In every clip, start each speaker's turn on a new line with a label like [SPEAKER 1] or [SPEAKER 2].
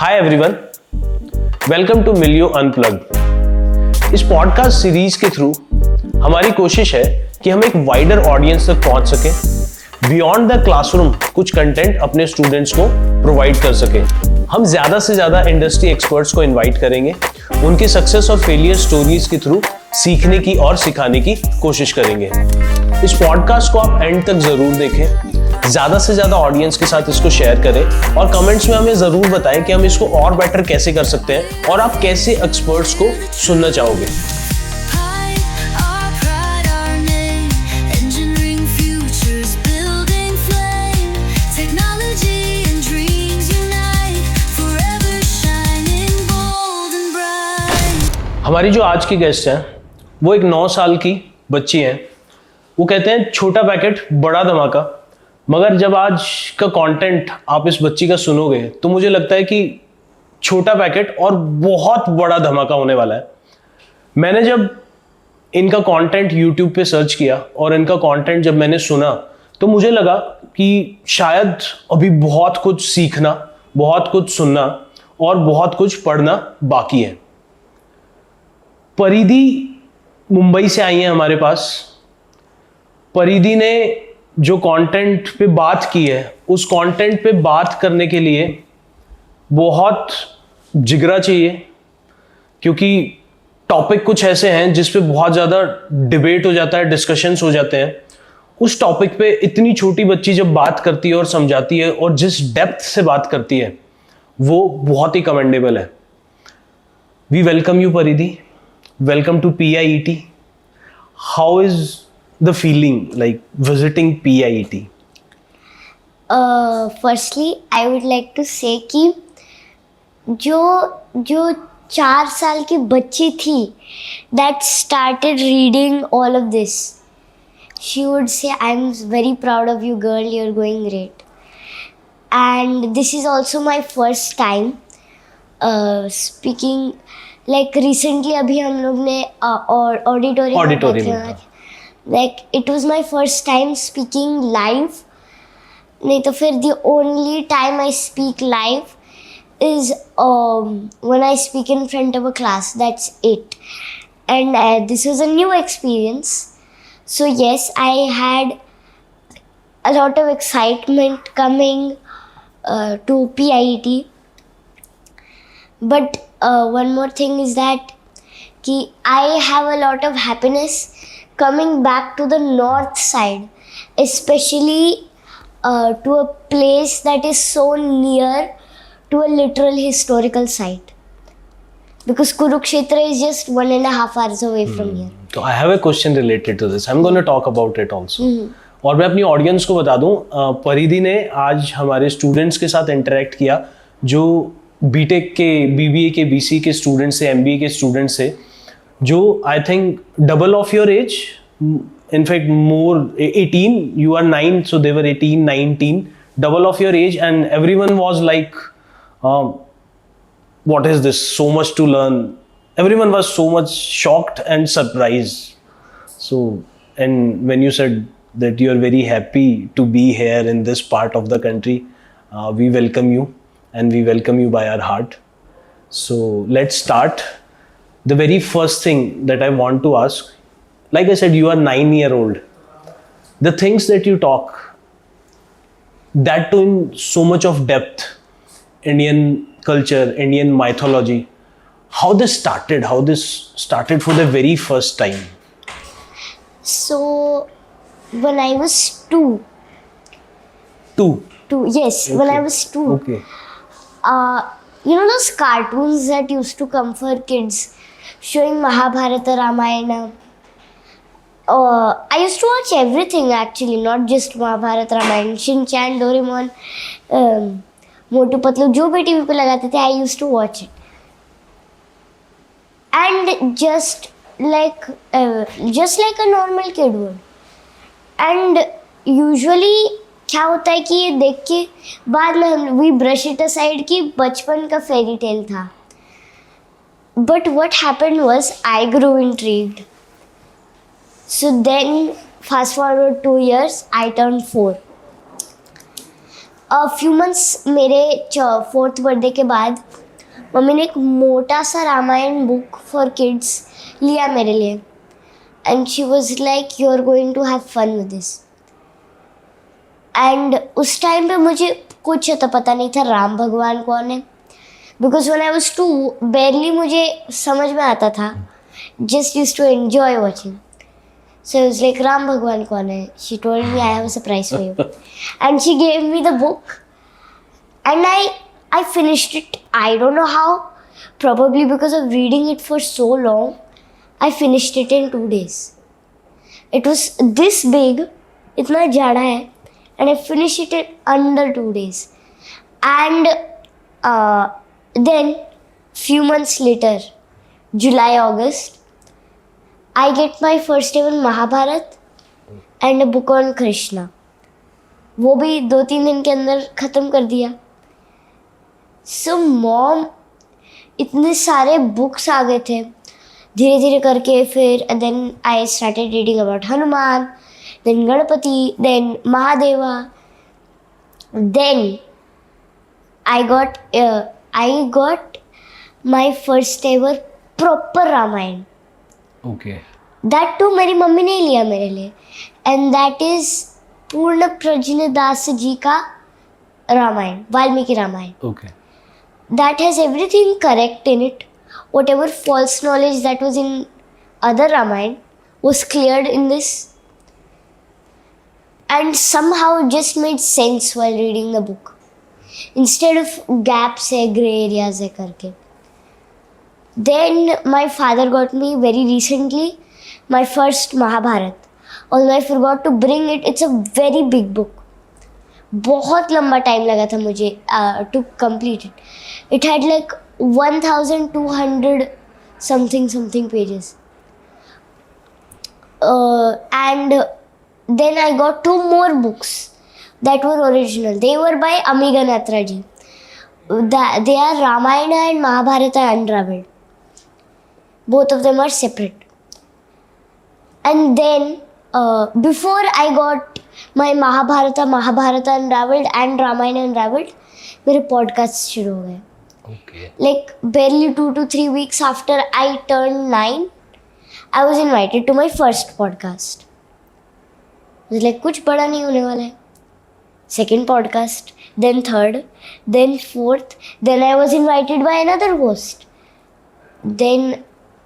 [SPEAKER 1] Hi everyone, welcome to मिलियो unplugged. इस podcast series के थ्रू हमारी कोशिश है कि हम एक वाइडर ऑडियंस तक पहुंच सकें, बियॉन्ड द क्लासरूम कुछ कंटेंट अपने स्टूडेंट्स को प्रोवाइड कर सकें। हम ज्यादा से ज्यादा इंडस्ट्री एक्सपर्ट्स को इनवाइट करेंगे, उनकी सक्सेस और फेलियर स्टोरीज के थ्रू सीखने की और सिखाने की कोशिश करेंगे। इस पॉडकास्ट को आप एंड तक जरूर देखें, ज्यादा से ज्यादा ऑडियंस के साथ इसको शेयर करें और कमेंट्स में हमें जरूर बताएं कि हम इसको और बेटर कैसे कर सकते हैं और आप कैसे एक्सपर्ट्स को सुनना चाहोगे। हमारी जो आज की गेस्ट हैं वो एक 9 साल की बच्ची हैं। वो कहते हैं छोटा पैकेट बड़ा धमाका, मगर जब आज का कंटेंट आप इस बच्ची का सुनोगे तो मुझे लगता है कि छोटा पैकेट और बहुत बड़ा धमाका होने वाला है। मैंने जब इनका कंटेंट YouTube पे सर्च किया और इनका कंटेंट जब मैंने सुना तो मुझे लगा कि शायद अभी बहुत कुछ सीखना, बहुत कुछ सुनना और बहुत कुछ पढ़ना बाकी है। परिधि मुंबई से आई हैं हमारे पास। परिधि ने जो कंटेंट पे बात की है, उस कंटेंट पे बात करने के लिए बहुत जिगरा चाहिए, क्योंकि टॉपिक कुछ ऐसे हैं जिस पे बहुत ज़्यादा डिबेट हो जाता है, डिस्कशंस हो जाते हैं। उस टॉपिक पे इतनी छोटी बच्ची जब बात करती है और समझाती है और जिस डेप्थ से बात करती है वो बहुत ही कमेंडेबल है। We welcome you Paridhi, welcome to PIET। How is the feeling like visiting PIET?
[SPEAKER 2] Firstly, I would like to say कि जो 4 साल की बच्ची थी that started reading all of this, she would say, I'm very proud of you girl, you're going great. And this is also my first time speaking, like recently अभी हम लोग ने auditorium like it was my first time speaking live. नहीं तो फिर the only time I speak live is when I speak in front of a class. That's it. And this was a new experience. So yes, I had a lot of excitement coming to PIET. But one more thing is that कि I have a lot of happiness coming back to the north side, especially to a place that is so near to a literal historical site, because Kurukshetra is just 1.5 hours away from here.
[SPEAKER 1] So I have a question related to this. I'm going to talk about it also. और मैं अपनी audience को बता दूं, परिधि ने आज हमारे स्टूडेंट्स के साथ इंटरेक्ट किया जो बीटेक के, BBA के, BC के स्टूडेंट्स से, MBA के स्टूडेंट्स से, जो I think double of your age, in fact more 18, you are 9, so they were 18, 19, double of your age, and everyone was like, what is this, so much to learn. Everyone was so much shocked and surprised. So, and when you said that you are very happy to be here in this part of the country, we welcome you and we welcome you by our heart. So let's start. The very first thing that I want to ask, like I said, you are 9-year-old. The things that you talk, that too in so much of depth, Indian culture, Indian mythology, how this started for the very first time?
[SPEAKER 2] So, when I was two. Yes,
[SPEAKER 1] Okay.
[SPEAKER 2] when I was 2.
[SPEAKER 1] Okay.
[SPEAKER 2] You know those cartoons that used to come for kids, showing Mahabharata, Ramayana. I used to watch everything actually, not just Mahabharata, Ramayana, Shin-chan, Doraemon, Motu Patlu, जो भी TV पे लगाते थे, I used to watch it. And just like a normal kid would. And usually क्या होता है कि ये देख के बाद में हम we brush it aside कि बचपन का fairy tale था. But what happened was I grew intrigued. So then fast forward 2 years, I turned 4. Few months मेरे 4th बर्थडे के बाद मम्मी ने एक मोटा सा रामायण बुक फॉर किड्स लिया मेरे लिए and she was like you are going to have fun with this. And उस टाइम पे मुझे कुछ तो पता नहीं था राम भगवान कौन है, because when I was 2 barely मुझे समझ में आता था, just use to enjoy watching. So I was like, Ram Bhagwan kaun hai? She told me I have a surprise for you. And she gave me the book. And I finished it. I don't know how. Probably because of reading it for so long. I finished it in 2 days. It was this big. Itna jada hai. And I finished it in under 2 days. And then few months later, July, August, I get my first ever Mahabharat and a book on Krishna. वो भी 2-3 दिन के अंदर ख़त्म कर दिया। So mom, इतने सारे बुक्स आ गए थे धीरे धीरे करके। फिर then I started reading about Hanuman, then Ganpati, then Mahadeva, then I got my first ever proper Ramayan.
[SPEAKER 1] Okay.
[SPEAKER 2] That too मेरी मम्मी ने लिया मेरे लिए, एंड दैट इज पूर्ण प्रजनदास जी का Ramayan, Valmiki Ramayan.
[SPEAKER 1] Okay.
[SPEAKER 2] That has everything correct in it. Whatever false knowledge that was in other Ramayan was cleared in this, and somehow just made sense while reading the book instead of gaps है, gray areas है करके। Then my father got me very recently my first Mahabharat. Although I forgot to bring it, it's a very big book. बहुत लंबा time लगा था मुझे to complete it. It had like 1200 something pages. And then I got 2 more books that were original. They were by Amiga Natraji. They are Ramayana and Mahabharata unraveled. Both of them are separate. And then before I got my Mahabharata unraveled and Ramayana unraveled, मेरे podcasts शुरू हो गए।
[SPEAKER 1] Okay.
[SPEAKER 2] Like barely 2 to 3 weeks after I turned 9, I was invited to my first podcast. I was like, कुछ बड़ा नहीं होने वाला है। Second podcast, then third, then fourth, then I was invited by another host. Then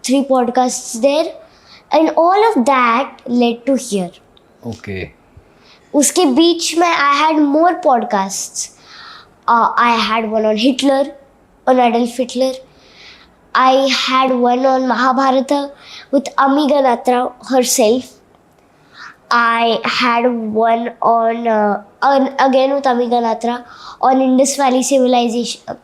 [SPEAKER 2] 3 podcasts there, and all of that led to here.
[SPEAKER 1] Okay.
[SPEAKER 2] उसके बीच में I had more podcasts. I had one on Hitler, on Adolf Hitler. I had one on Mahabharata with Amiga Natra herself. I had one on again with Amiga Natra on Indus Valley Civilization.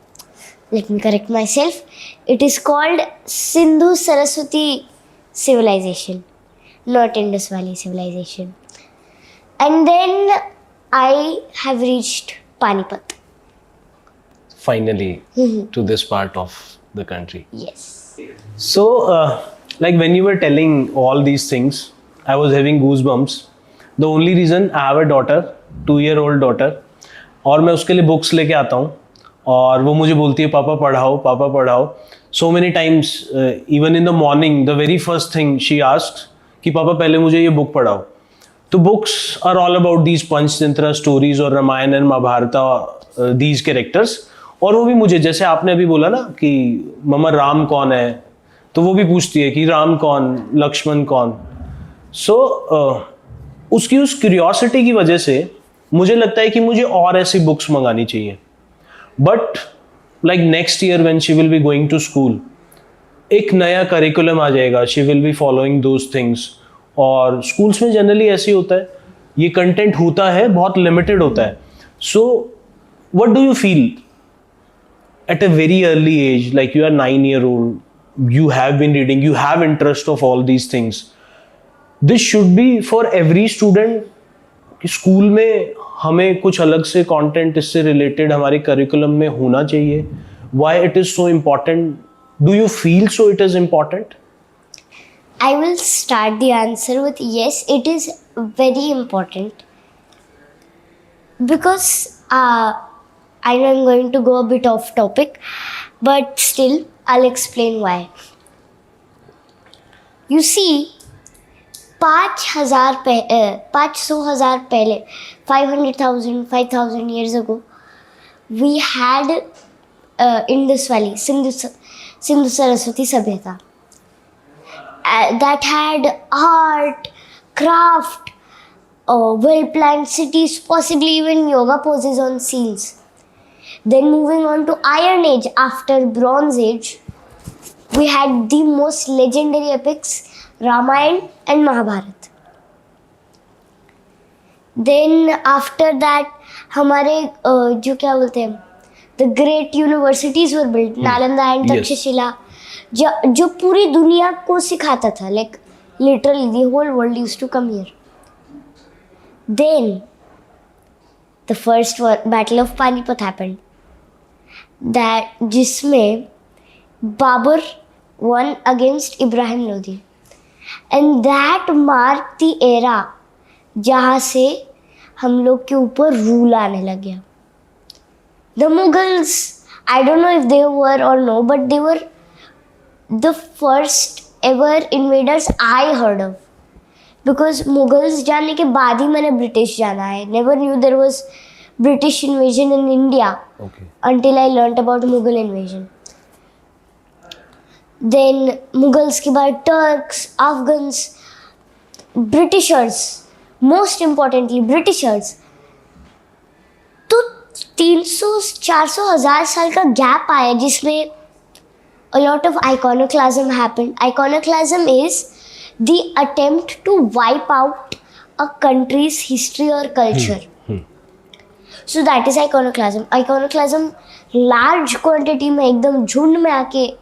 [SPEAKER 2] Let me correct myself. It is called Sindhu Saraswati Civilization, not Indus Valley Civilization. And then I have reached Panipat.
[SPEAKER 1] Finally, to this part of the country.
[SPEAKER 2] Yes.
[SPEAKER 1] So, like when you were telling all these things, I was having goosebumps. The only reason I have a daughter, 2-year-old daughter, और मैं उसके लिए books लेके आता हूँ और वो मुझे बोलती है पापा पढ़ाओ। So many times, even in the morning, the very first thing she asks कि पापा पहले मुझे ये बुक पढ़ाओ। तो books are all about these Panchatantra stories और Ramayan and Mahabharat, these characters। और वो भी मुझे, जैसे आपने अभी बोला ना कि मम्मा राम कौन है, तो वो भी पूछती है कि राम कौन, लक्ष्मण कौन। सो उसकी उस क्यूरियोसिटी की वजह से मुझे लगता है कि मुझे और ऐसी बुक्स मंगानी चाहिए। But like next year when she will be going to school, एक नया करिकुलम आ जाएगा, she will be following those things. और स्कूल्स में जनरली ऐसे ही होता है, ये कंटेंट होता है, बहुत लिमिटेड होता है। So what do you feel at a very early age, like you are 9-year-old, you have been reading, you have interest of all these things. This should be for every student कि school में हमें कुछ अलग से content इससे related हमारे curriculum में होना चाहिए। Why it is so important? Do you feel so it is important?
[SPEAKER 2] I will start the answer with yes, it is very important. Because I know I'm going to go a bit off topic, but still, I'll explain why. You see, 500,000 पहले, 500,000 years ago, we had Indus Valley, Sindhu Saraswati Sabhyata. That had art, craft, well-planned cities, possibly even yoga poses on seals. Then moving on to Iron Age, after Bronze Age, we had the most legendary epics, Ramayana and Mahabharata. Then after that, हमारे जो क्या बोलते हैं, the great universities were built, Nalanda and
[SPEAKER 1] Yes.
[SPEAKER 2] Takshashila, जो पूरी दुनिया को सिखाता था, like literally the whole world used to come here. Then the first battle of Panipat happened, that जिसमें Babur won against Ibrahim Lodi, and that marked the era जहाँ से हम लोग के ऊपर रूल आने लग गया. The Mughals, I don't know if they were or no, but they were the first ever invaders I heard of. Because Mughals जाने के बाद ही मैंने ब्रिटिश जाना है. Never knew there was British invasion in India until I learnt about Mughal invasion. Then Mughals के बाद Turks, Afghans, Britishers, most importantly Britishers. तो 300-400,000 साल का गैप आया जिसमें a lot of iconoclasm happened. Iconoclasm is the attempt to wipe out a country's history or culture. So that is iconoclasm. Iconoclasm large quantity में एकदम झुंड में आके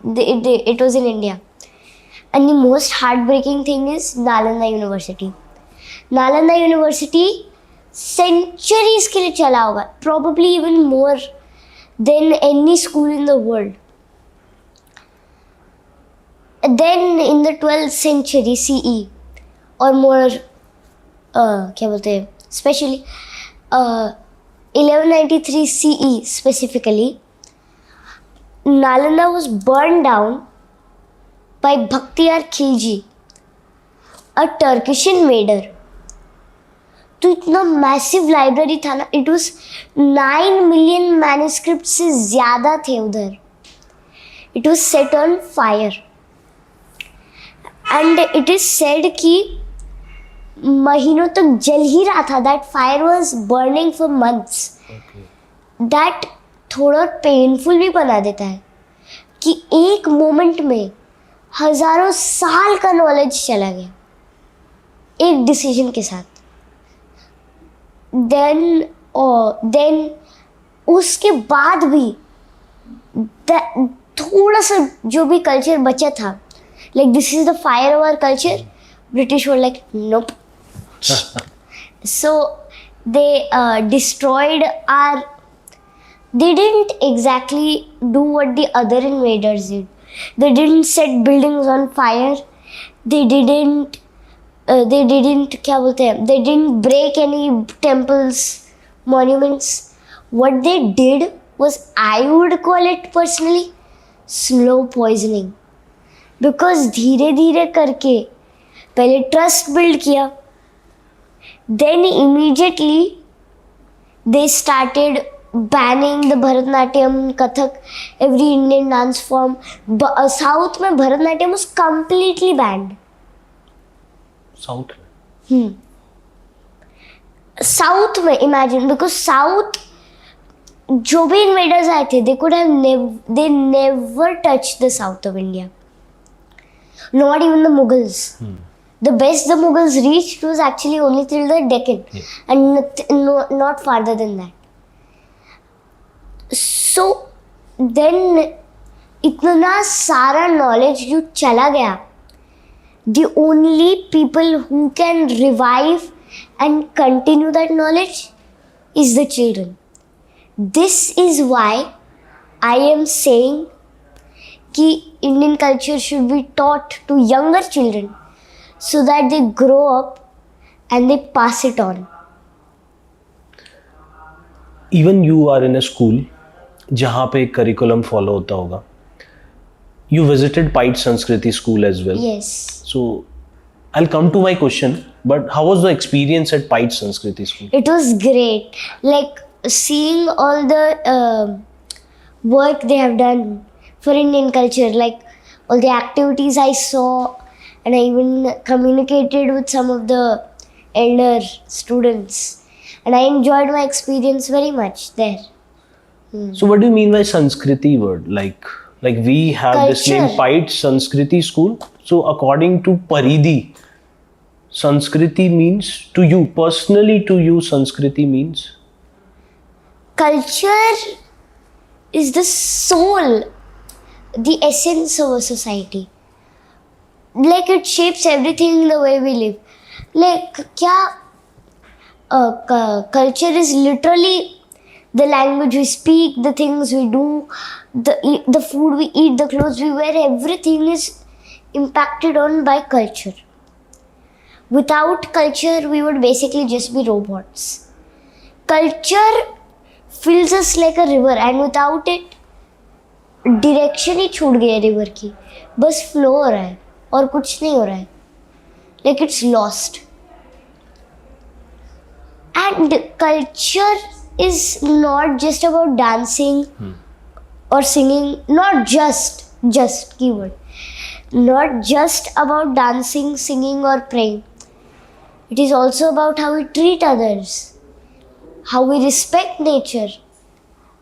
[SPEAKER 2] it was in India. And the most heartbreaking thing is Nalanda University. Nalanda University centuries के लिए चला होगा, probably even more than any school in the world. Then in the 12th century CE or more, क्या बोलते हैं, especially 1193 CE specifically, Nalanda was burned down by Bakhtiyar Khilji, a Turkish invader. तो इतना massive library था ना, it was 9 million manuscript से ज़्यादा थे उधर. It was set on fire and it is said कि महीनों तक जल ही रहा था. That fire was burning for months. That थोड़ा पेनफुल भी बना देता है कि एक मोमेंट में हजारों साल का नॉलेज चला गया एक डिसीजन के साथ. देन उसके बाद भी थोड़ा सा जो भी कल्चर बचा था, like this is the fire our culture, British were like nope. So they destroyed our, they didn't exactly do what the other invaders did. They didn't set buildings on fire. They didn't क्या बोलते हैं, they didn't break any temples, monuments. What they did was, I would call it personally, slow poisoning. Because धीरे धीरे करके पहले trust build किया, then immediately they started banning the Bharatanatyam, Kathak, every Indian dance form. South में Bharatanatyam was completely banned.
[SPEAKER 1] South
[SPEAKER 2] south में imagine, because south जो भी invaders आए थे, they could have they never touched the south of India. Not even the Mughals. The best the Mughals reached was actually only till the Deccan, and not farther than that. So then इतना सारा knowledge जो चला गया, the only people who can revive and continue that knowledge is the children. This is why I am saying कि Indian culture should be taught to younger children so that they grow up and they pass it on.
[SPEAKER 1] Even you are in a school जहाँ पे curriculum follow होता होगा. You visited Pite Sanskriti school as well.
[SPEAKER 2] Yes.
[SPEAKER 1] So I'll come to my question, but how was the experience at Pite Sanskriti school?
[SPEAKER 2] It was great. Like seeing all the work they have done for Indian culture, like all the activities I saw, and I even communicated with some of the elder students, and I enjoyed my experience very much there.
[SPEAKER 1] So what do you mean by Sanskriti word? Like we have this name
[SPEAKER 2] Culture.
[SPEAKER 1] Pite Sanskriti school. So according to Paridhi, Sanskriti means to you, personally to you, Sanskriti means?
[SPEAKER 2] Culture is the soul, the essence of a society. Like it shapes everything the way we live. Like culture is literally the language we speak, the things we do, the food we eat, the clothes we wear, everything is impacted on by culture. Without culture, we would basically just be robots. Culture fills us like a river, and without it, direction ही छूट गई है river की. बस flow हो रहा है और कुछ नहीं हो रहा है. Like it's lost. And culture is not just about dancing or singing, not just keyword, not just about dancing, singing or praying. It is also about how we treat others, how we respect nature,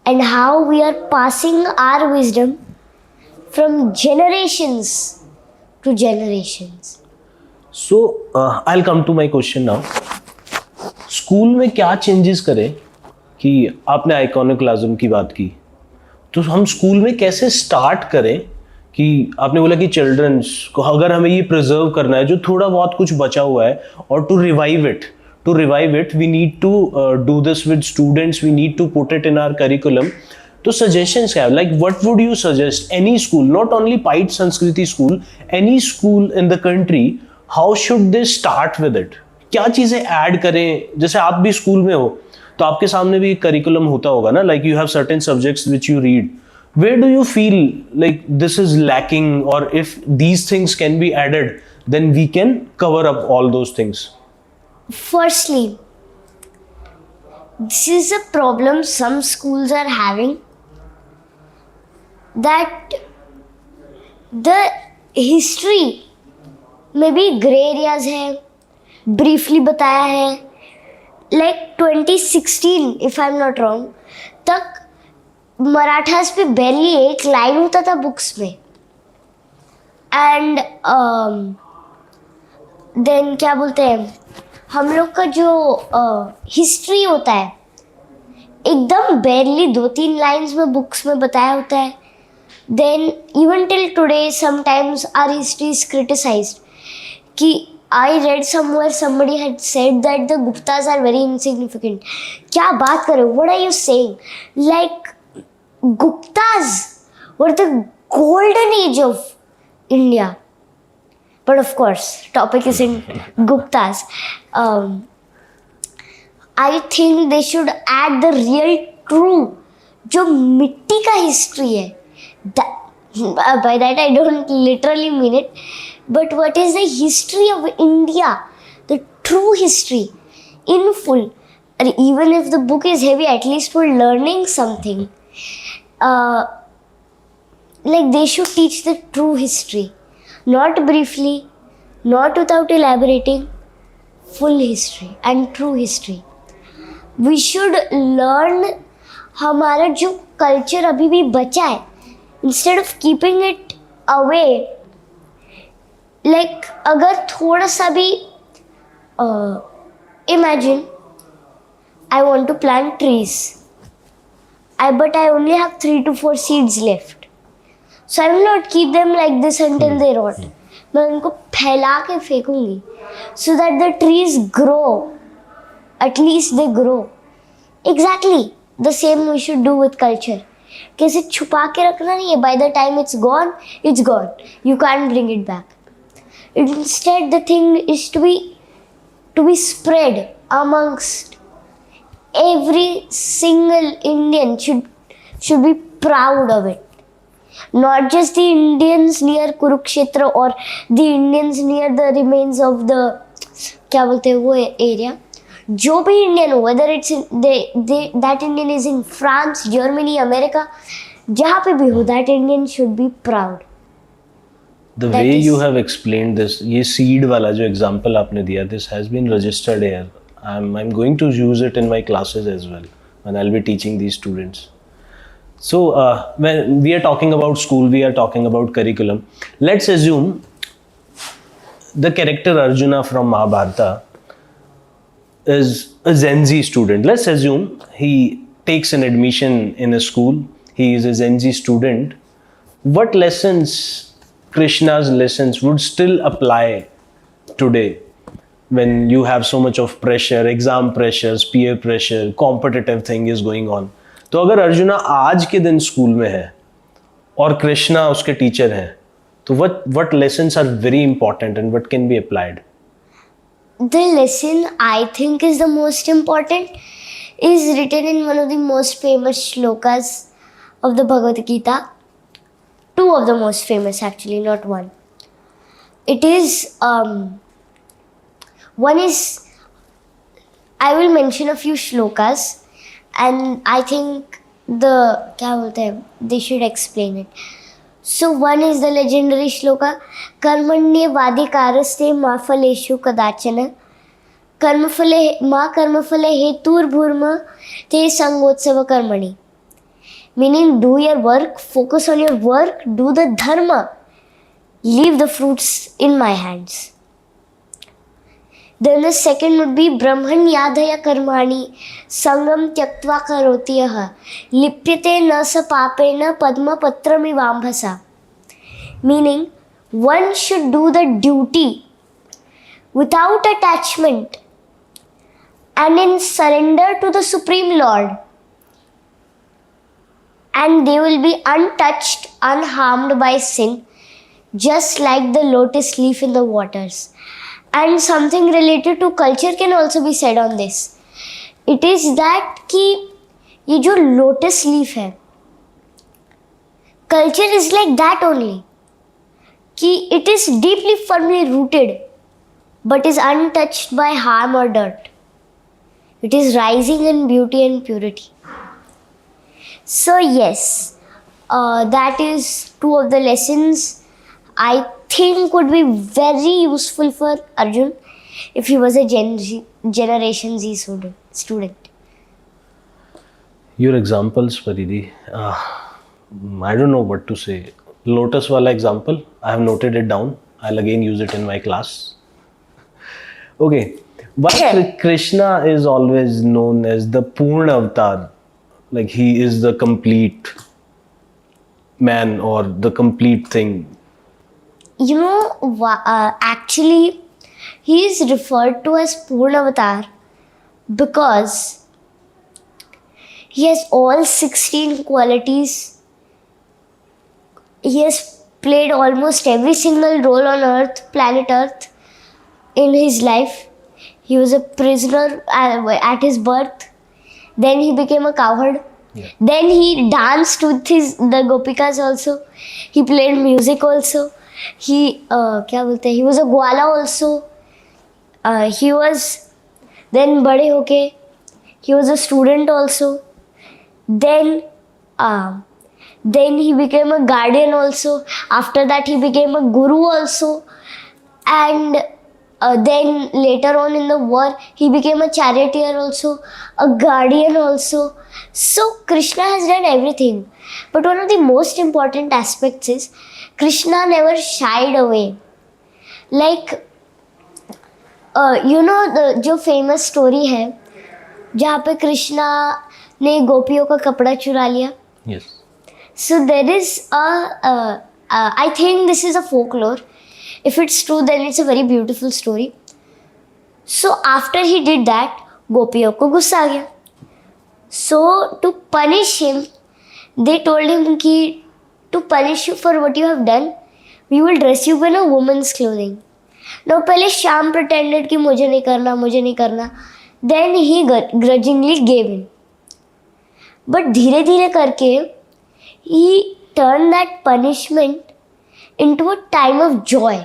[SPEAKER 2] and how we are passing our wisdom from generations to generations.
[SPEAKER 1] So I'll come to my question now. School में क्या changes करें कि आपने आइकॉनिकलाज्म की बात की, तो हम स्कूल में कैसे स्टार्ट करें कि आपने बोला कि चिल्ड्रंस को अगर हमें ये प्रिजर्व करना है जो थोड़ा बहुत कुछ बचा हुआ है, और to revive it we need to do this with students, we need to put it in our curriculum. तो सजेशंस क्या है? Like what would you suggest any school, not only पाइट Sanskriti school, any school in the country, how should they start with it? क्या चीज़ें add करें? जैसे आप भी स्कूल में हो तो आपके सामने भी करिकुलम होता होगा ना, like you have certain subjects which you read. Where do you feel like this is lacking, or if these things can be added, then we can cover up all those things?
[SPEAKER 2] Firstly, this is a problem some schools are having, that the history में भी grey areas है, briefly बताया है. Like 2016, if I'm not wrong, तक मराठास पे बैरली एक line होता था बुक्स में. एंड देन क्या बोलते हैं, हम लोग का जो हिस्ट्री होता है एकदम बैरली 2-3 लाइन्स में बुक्स में बताया होता है. Then even till today sometimes our history is criticised कि I read somewhere somebody had said that the Guptas are very insignificant. क्या बात कर रहे हो? What are you saying? Like Guptas were the golden age of India. But of course, topic isn't Guptas. I think they should add the real true जो मिट्टी का history है. By that I don't literally mean it, but what is the history of India, the true history in full. And even if the book is heavy, at least for learning something, like they should teach the true history, not briefly, not without elaborating, full history and true history. We should learn हमारा जो culture अभी भी बचा है, instead of keeping it away. Like अगर थोड़ा सा भी imagine I want to plant trees, but I only have 3 to 4 seeds left, so I will not keep them like this until they rot. मैं उनको फैला के फेंकूंगी so that the trees grow, at least they grow. Exactly the same we should do with culture. कैसे छुपा के रखना नहीं है. By the time it's gone, you can't bring it back. Instead the thing is to be spread amongst every single Indian should be proud of it. Not just the Indians near Kurukshetra or the Indians near the remains of the क्या बोलते हैं वो area. जो भी Indian हो, whether it's that Indian is in France, Germany, America, जहाँ पे भी हो, that Indian should be proud.
[SPEAKER 1] The way you have explained this, ये seed वाला जो example आपने दिया, this has been registered here. I'm going to use it in my classes as well when I'll be teaching these students. So when we are talking about school, we are talking about curriculum. Let's assume the character Arjuna from Mahabharata is a Gen Z student. Let's assume he takes an admission in a school. He is a Gen Z student. What lessons, Krishna's lessons, would still apply today when you have so much of pressure, exam pressures, peer pressure, competitive thing is going on? तो अगर अर्जुना आज के दिन school में है और कृष्णा उसके teacher हैं, तो what lessons are very important and what can be applied?
[SPEAKER 2] The lesson I think is the most important is written in one of the most famous shlokas of the Bhagavad Gita. Two of the most famous actually, not one. It is, one is, I will mention a few shlokas and I think they should explain it. So one is the legendary shloka, Karmanye vadikaraste ma phaleshu kadachana ma karmafale hetur bhurma te sangotsava karmani. Meaning, do your work, focus on your work, do the dharma, leave the fruits in my hands. Then the second would be Brahman yadhaya karmani sangam tyaktva karoti yaha lipyate na sa papena padma patrami vambhasa. Meaning, one should do the duty without attachment and in surrender to the Supreme Lord. And they will be untouched, unharmed by sin, just like the lotus leaf in the waters. And something related to culture can also be said on this. It is that कि ये जो lotus leaf है, culture is like that only. कि it is deeply firmly rooted, but is untouched by harm or dirt. It is rising in beauty and purity. So yes, that is two of the lessons I think would be very useful for Arjun if he was a Generation Z student.
[SPEAKER 1] Your examples, Paridhi, I don't know what to say. Lotus wala example, I have noted it down. I'll again use it in my class. Okay, why Krishna is always known as the Purna Avatar? Like he is the complete man or the complete thing.
[SPEAKER 2] You know, actually, he is referred to as Purna Avatar because he has all 16 qualities. He has played almost every single role on Earth, planet Earth, in his life. He was a prisoner at his birth. Then he became a cowherd. Yeah. Then he danced with the Gopikas also. He played music also. He was a gwala also. He was then bade hoke. He was a student also. Then he became a guardian also. After that he became a guru also. And then later on in the war, he became a charioteer also, a guardian also. So Krishna has done everything. But one of the most important aspects is Krishna never shied away. Like, the जो famous story है, जहाँ पे कृष्णा ने गोपियों का कपड़ा चुरा लिया.
[SPEAKER 1] Yes.
[SPEAKER 2] So there is I think this is a folklore. If it's true, then it's a very beautiful story. So after he did that, गोपियों को गुस्सा आ गया. So to punish him, they told him कि to punish you for what you have done, we will dress you in a woman's clothing. Now पहले Shyam pretended कि मुझे नहीं करना. Then he grudgingly gave in. But धीरे धीरे करके he turned that punishment into a time of joy,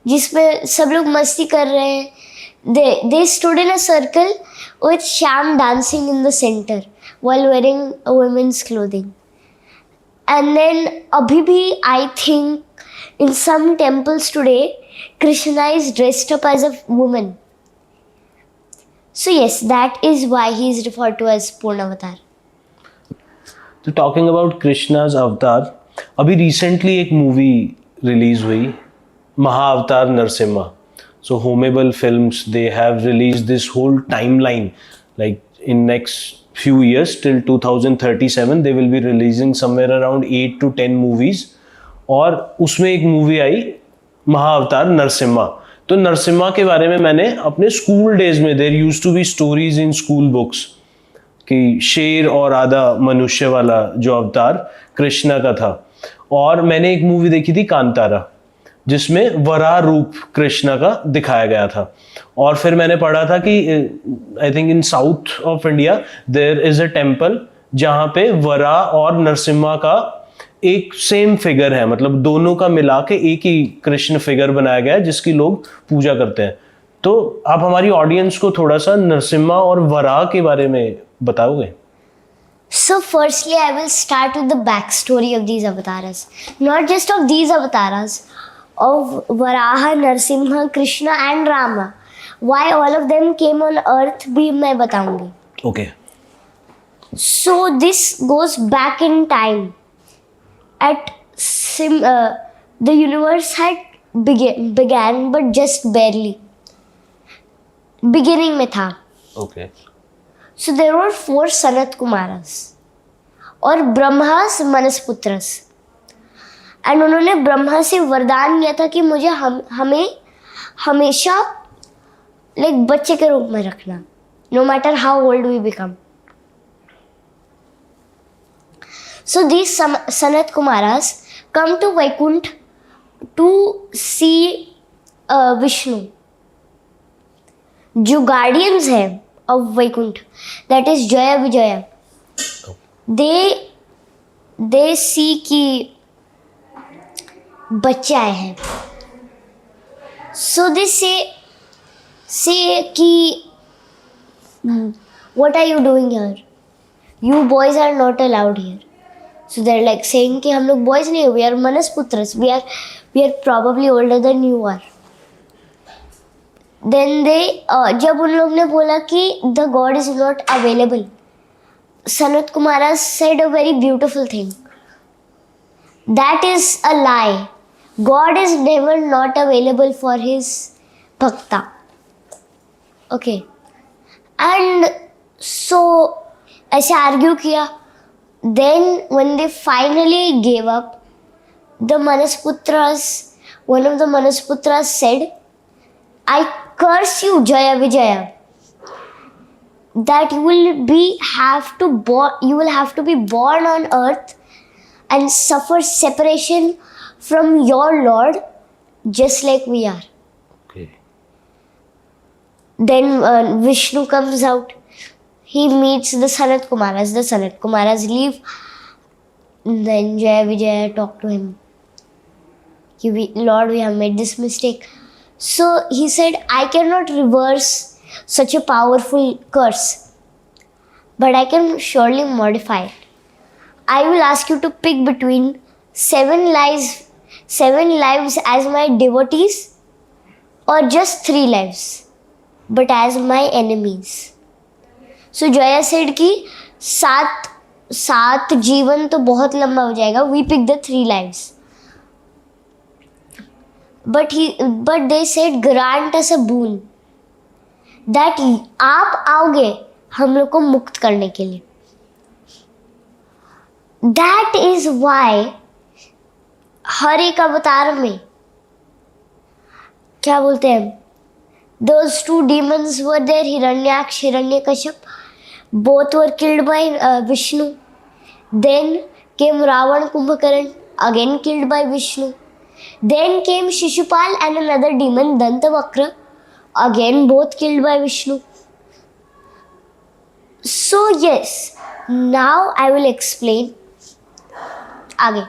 [SPEAKER 2] जिसमें सब लोग मस्ती कर रहे हैं. They stood in a circle with Sham dancing in the center while wearing a women's clothing. And then अभी भी I think in some temples today Krishna is dressed up as a woman. So yes, that is why he is referred to as Purna Avatar.
[SPEAKER 1] तो talking about Krishna's avatar, अभी recently एक movie release हुई, Mahavatar Narsimha. So Hombale films, they have release this whole timeline, like in next few years till 2037 they will be releasing somewhere around 8 to 10 movies. और उसमें एक movie आई महाअवतार नरसिम्हा. तो नरसिम्हा के बारे में मैंने अपने स्कूल डेज में, there used to be stories in school books कि शेर और आधा मनुष्य वाला जो अवतार कृष्णा का था. और मैंने एक मूवी देखी थी कांतारा, जिसमें वराह रूप कृष्णा का दिखाया गया था. और फिर मैंने पढ़ा था कि I think in south of India there is a temple जहाँ पे वराह और नरसिम्हा का एक सेम फिगर है, मतलब दोनों का मिला के एक ही कृष्ण फिगर बनाया गया है जिसकी लोग पूजा करते हैं. तो आप हमारी ऑडियंस को थोड़ा सा नरसिम्हा और वराह के बारे में बताओगे?
[SPEAKER 2] So firstly, I will start with the backstory of these avatars. Not just of these avatars, of Varaha, Narsimha, Krishna and Rama. Why all of them came on earth भी मैं बताऊंगी.
[SPEAKER 1] Okay.
[SPEAKER 2] So this goes back in time. The universe had began but just barely. Beginning में था.
[SPEAKER 1] Okay.
[SPEAKER 2] So there were 4 Sanat Kumaras और Brahma's मनसपुत्रस. And उन्होंने ब्रह्मा से वरदान लिया था कि मुझे हमें हमेशा लाइक बच्चे के रूप में रखना, no matter how old we become. So these Sanat Kumaras come to Vaikuntha to see Vishnu. जो गार्डियंस हैं of Vaikuntha, that is Jaya Vijaya, they see कि बच्चे आए हैं. सो दे से कि what are you doing here? You boys are not allowed here. So they're like saying कि हम लोग boys नहीं, we are Manasputtras, we are probably older than you are. Then जब उन लोग ने बोला कि the God is not available, Sanat Kumara said a very beautiful thing. That is a lie. God is never not available for his bhakta. Okay. And so ऐसे argue किया. Then when they finally gave up, one of the Manasputras said, I curse you, Jaya Vijaya, that you will have to be born on earth and suffer separation from your Lord, just like we are.
[SPEAKER 1] Okay.
[SPEAKER 2] Then Vishnu comes out. He meets the Sanat Kumaras. The Sanat Kumaras leave. Then Jaya Vijaya talk to him. Lord, we have made this mistake. So he said, I cannot reverse such a powerful curse, but I can surely modify it. I will ask you to pick between 7 lives as my devotees or just 3 lives but as my enemies. So Jaya said कि 7 जीवन तो बहुत लंबा हो जाएगा. We pick the 3 lives. But they said grant us a boon that आप आओगे हम लोग को मुक्त करने के लिए. That is why हर एक अवतार में क्या बोलते हैं, those 2 demons were there, Hiranyaksh, Hiranyakaship, both were killed by Vishnu. Then came Ravan, Kumbhakaran, again killed by Vishnu. Then came Shishupal and another demon, Dantavakra, Again, both killed by Vishnu. So yes, now I will explain. आगे.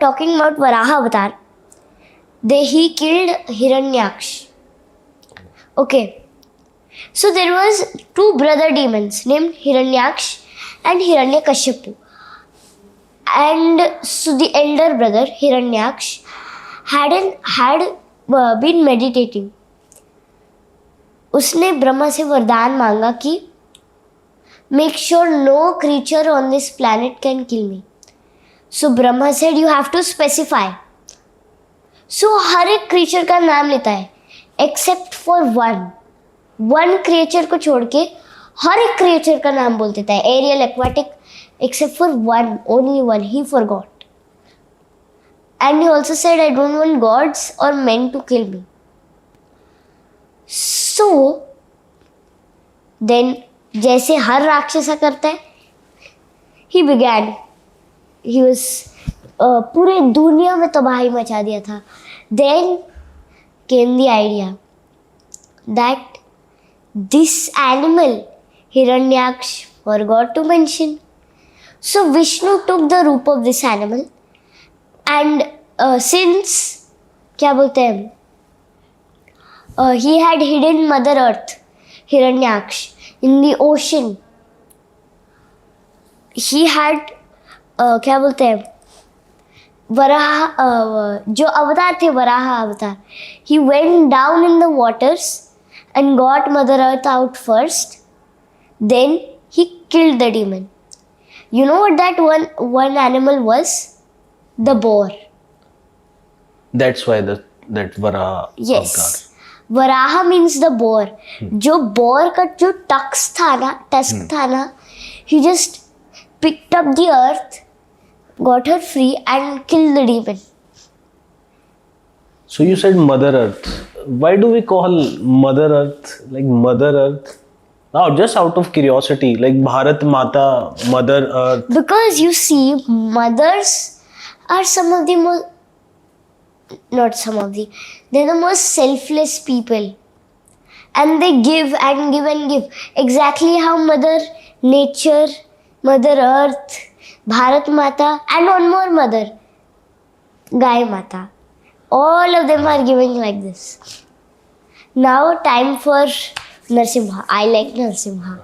[SPEAKER 2] Talking about Varaha Avatar, he killed Hiranyaksh. Okay. So there was two brother demons named Hiranyaksh and Hiranyakashipu. And so the elder brother Hiranyaksh had been meditating. उसने ब्रह्मा से वरदान मांगा कि make sure no creature on this planet can kill me. So Brahma said you have to specify. So हर एक creature का नाम लेता है except for one creature को छोड़ के हर एक creature का नाम बोल देता है. Aerial, aquatic, except for only one, he forgot. And he also said I don't want gods or men to kill me. So then जैसे हर राक्षसा करता है, he was पूरे दुनिया में तबाही मचा दिया था. Then came the idea that this animal Hiranyaksh forgot to mention. So Vishnu took the roop of this animal and since क्या बोलते हैं he had hidden Mother Earth Hiranyaksh in the ocean. He had क्या बोलते हैं वराह जो अवतार थे वराह अवतार. He went down in the waters and got Mother Earth out first. Then he killed the demon. You know what that one animal was? The boar.
[SPEAKER 1] That's why that Varaha.
[SPEAKER 2] Yes. Varaha means the bore. जो bore का जो tusk था ना he just picked up the earth, got her free and killed the demon.
[SPEAKER 1] So you said Mother Earth. Why do we call Mother Earth like Mother Earth? Now, just out of curiosity, like Bharat Mata, Mother Earth.
[SPEAKER 2] Because you see, mothers are they're the most selfless people. And they give and give and give. Exactly how Mother Nature, Mother Earth, Bharat Mata, and one more mother, Gai Mata. All of them are giving like this. Now, time for Narsimha. I like Narsimha.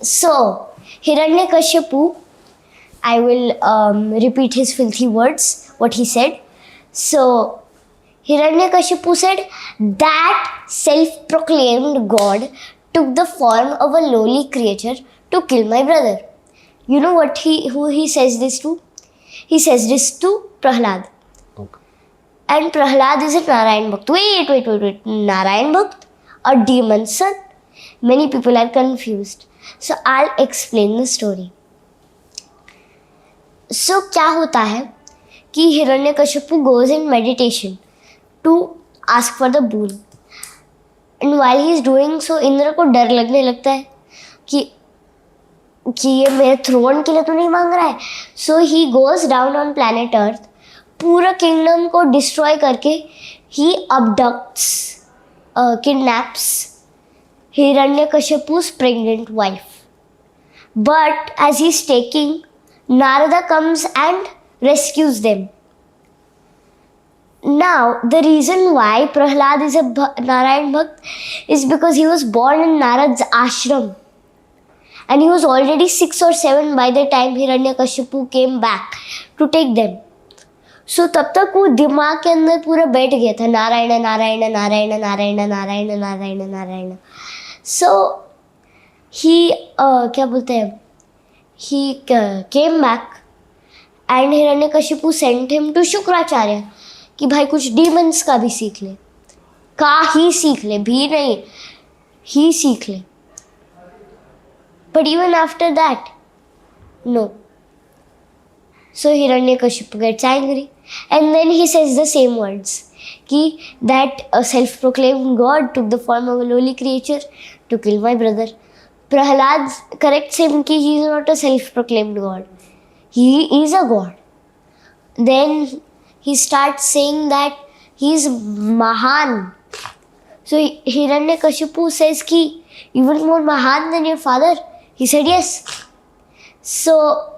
[SPEAKER 2] So, Hiranyakashipu, I will repeat his filthy words, what he said. So, Hiranyakashipu said that self-proclaimed God took the form of a lowly creature to kill my brother. You know who he says this to? He says this to Prahlad.
[SPEAKER 1] Okay.
[SPEAKER 2] And Prahlad is a Narayan Bhakt. Wait. Narayan Bhakt? A demon's son? Many people are confused. So I'll explain the story. So क्या होता है कि Hiranyakashipu goes in meditation to ask for the boon. And while he is doing so, Indra को डर लगने लगता है कि ये मेरे थ्रोन के लिए तो नहीं मांग रहा है. So he goes down on planet Earth, पूरा kingdom को destroy करके he abducts, kidnaps Hiranyakashipu's pregnant wife. But as he's taking, Narada comes and rescues them. Now, the reason why Prahlad is a Narayan Bhakt is because he was born in Narad's ashram. And he was already 6 or 7 by the time Hiranyakashipu came back to take them. So तब तक वो दिमाग के अंदर पूरा बैठ गया था नारायण नारायण नारायण नारायण नारायण नारायण नारायण. So he क्या बोलते हैं he came back and Hiranyakashipu sent him to Shukracharya कि भाई कुछ demons का भी सीख ले. ही सीख ले, भी नहीं, ही सीख ले. But even after that, no. So Hiranyakashipu gets angry and then he says the same words that a self-proclaimed God took the form of a lowly creature to kill my brother. Prahlad corrects him that he is not a self-proclaimed God. He is a God. Then he starts saying that he is Mahan. So Hiranyakashipu says ki, you were more Mahan than your father? He said yes. So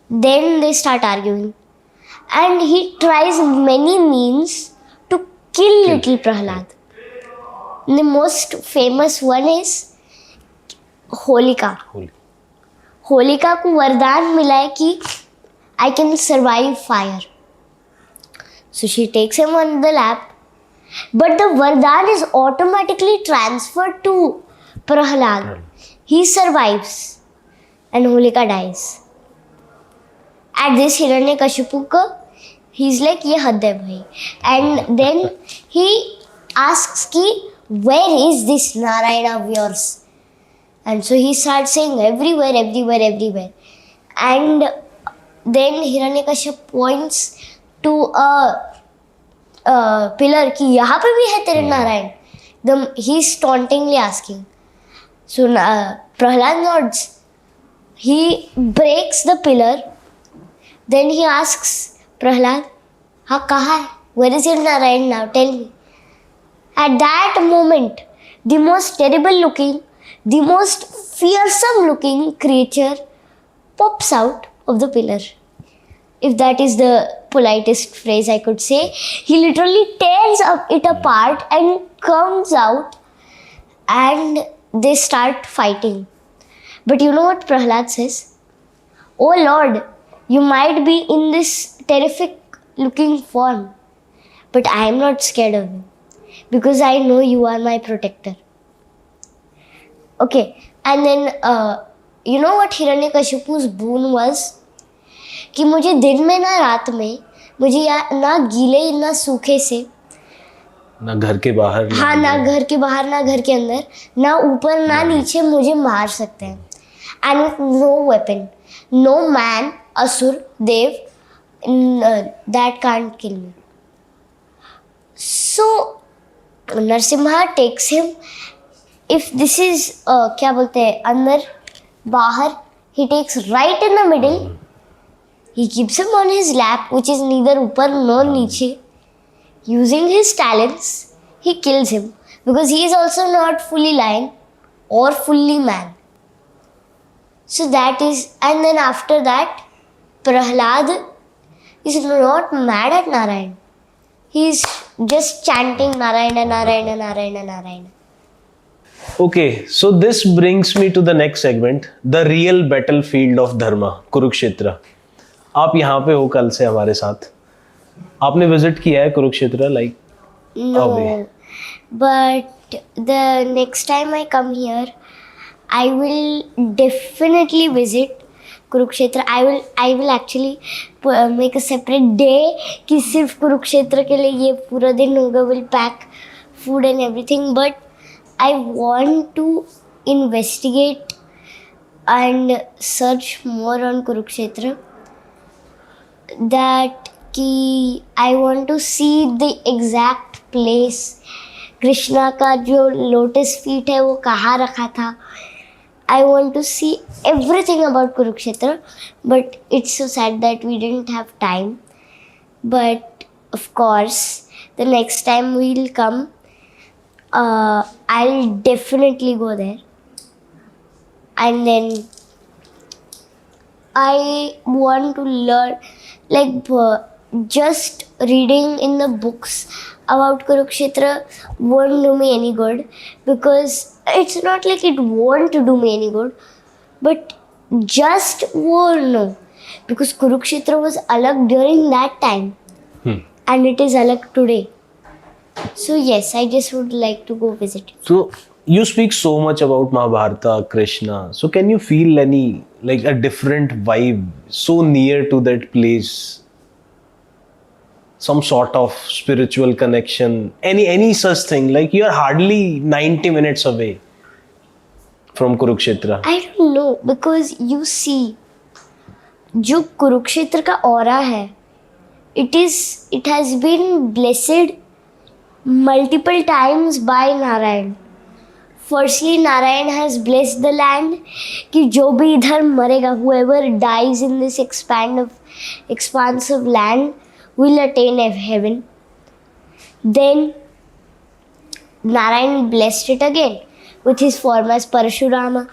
[SPEAKER 2] then they start arguing. And he tries many means to kill little Prahlad. The most famous one is Holika. Holika को वरदान मिला है कि I can survive fire. So she takes him on the lap. But the vardhan is automatically transferred to Prahlad. He survives. And Holika dies. At this Hiranyakashipu ko, he's like, ye had hai bhai. And then he asks ki, where is this Narayana of yours? And so he starts saying everywhere, everywhere, everywhere. And then Hiranyakashipu points to a pillar कि यहाँ पे भी है तेरे Narayan. He's tauntingly asking. So Prahlad nods. He breaks the pillar. Then he asks Prahlad, हाँ कहाँ है? Where is your Narayan now? Tell me. At that moment, the most terrible looking, the most fearsome looking creature pops out of the pillar. If that is the politest phrase I could say. He literally tears it apart and comes out and they start fighting. But you know what Prahlad says? Oh Lord, you might be in this terrific looking form, but I am not scared of you because I know you are my protector. Okay, and then you know what Hiranyakashipu's boon was? कि मुझे दिन में ना रात में मुझे ना गीले ना सूखे से
[SPEAKER 1] ना घर के बाहर
[SPEAKER 2] ना घर के बाहर ना घर के अंदर ना ऊपर ना नीचे मुझे मार सकते हैं. And with no weapon, no man, asura, deva, that can't kill me. So Narasimha takes him. If this is क्या बोलते हैं अंदर बाहर, he takes right in the middle. He keeps him on his lap, which is neither upar nor niche. Using his talents, he kills him because he is also not fully lion or fully man. So that is, and then after that, Prahlad is not mad at Narayan. He is just chanting Narayana, Narayana, Narayana, Narayana.
[SPEAKER 1] Okay, so this brings me to the next segment, the real battlefield of Dharma, Kurukshetra. आप यहाँ पे हो कल से हमारे साथ. आपने visit किया है Kurukshetra like?
[SPEAKER 2] No, but the next time I come here, I will definitely visit Kurukshetra. I will actually make a separate day कि सिर्फ कुरुक्षेत्र के लिए ये पूरा दिन होगा. Will pack food and everything, but I want to investigate and search more on Kurukshetra. That कि I want to see the exact place. Krishna का जो लोटस फीट है वो कहाँ रखा था. I want to see everything about Kurukshetra, but it's so sad that we didn't have time. But of course, the next time we'll come, I'll definitely go there. And then I want to learn, like just reading in the books about Kurukshetra won't do me any good, because it's not like it won't do me any good, but just won't know, because Kurukshetra was alag during that time and it is alag today. So yes, I just would like to go visit it.
[SPEAKER 1] So you speak so much about Mahabharata, Krishna. So can you feel any, like a different vibe so near to that place? Some sort of spiritual connection, any such thing? Like you are hardly 90 minutes away from Kurukshetra.
[SPEAKER 2] I don't know, because you see, जो कुरुक्षेत्र का aura है, it has been blessed multiple times by Narayan. Firstly, Narayan has blessed the land कि जो भी इधर मरेगा, whoever dies in this expanse of land will attain heaven. Then Narayan blessed it again with his form as Parashurama.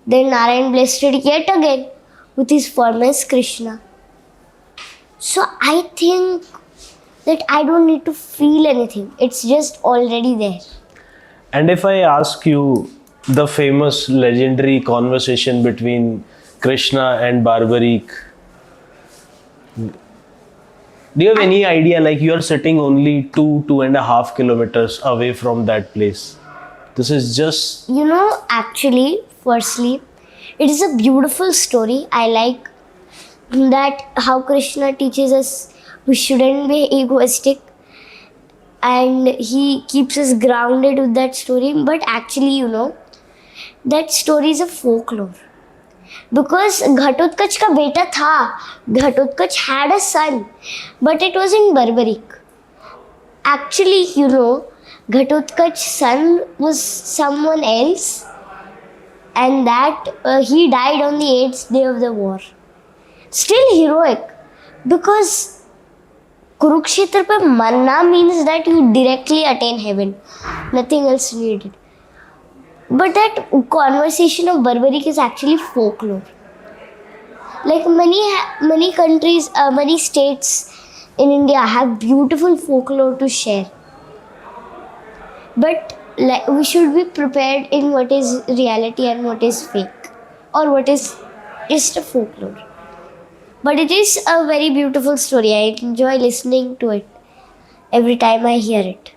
[SPEAKER 2] Then Narayan blessed it yet again with his form as Krishna. So I think that I don't need to feel anything. It's just already there.
[SPEAKER 1] And if I ask you the famous legendary conversation between Krishna and Barbarik, do you have any idea, like you are sitting only 2.5 kilometers away from that place? This is just...
[SPEAKER 2] You know, actually, firstly, it is a beautiful story. I like that how Krishna teaches us we shouldn't be egoistic, and he keeps us grounded with that story. But actually, you know, that story is a folklore. Because Ghatotkaч का बेटा था, Ghatotkaч had a son, but it was in Barbarik. Actually, you know, Ghatotkacz's son was someone else, and that he died on the 8th day of the war. Still heroic, because Kurukshetra pe marna means that you directly attain heaven. Nothing else needed. But that conversation of Barbarik is actually folklore. Like many countries, many states in India have beautiful folklore to share. But like, we should be prepared in what is reality and what is fake, or what is just a folklore. But it is a very beautiful story. I enjoy listening to it every time I hear it.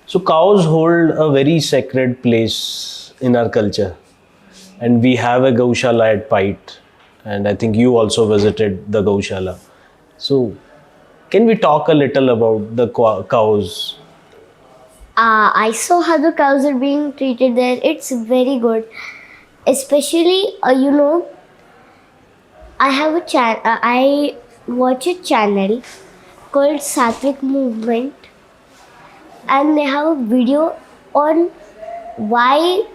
[SPEAKER 1] So cows hold a very sacred place in our culture, and we have a Gaushala at Pite, and I think you also visited the Gaushala. So can we talk a little about the cows?
[SPEAKER 2] I saw how the cows are being treated there. It's very good. Especially, you know, I watch a channel called Satvik Movement, and they have a video on why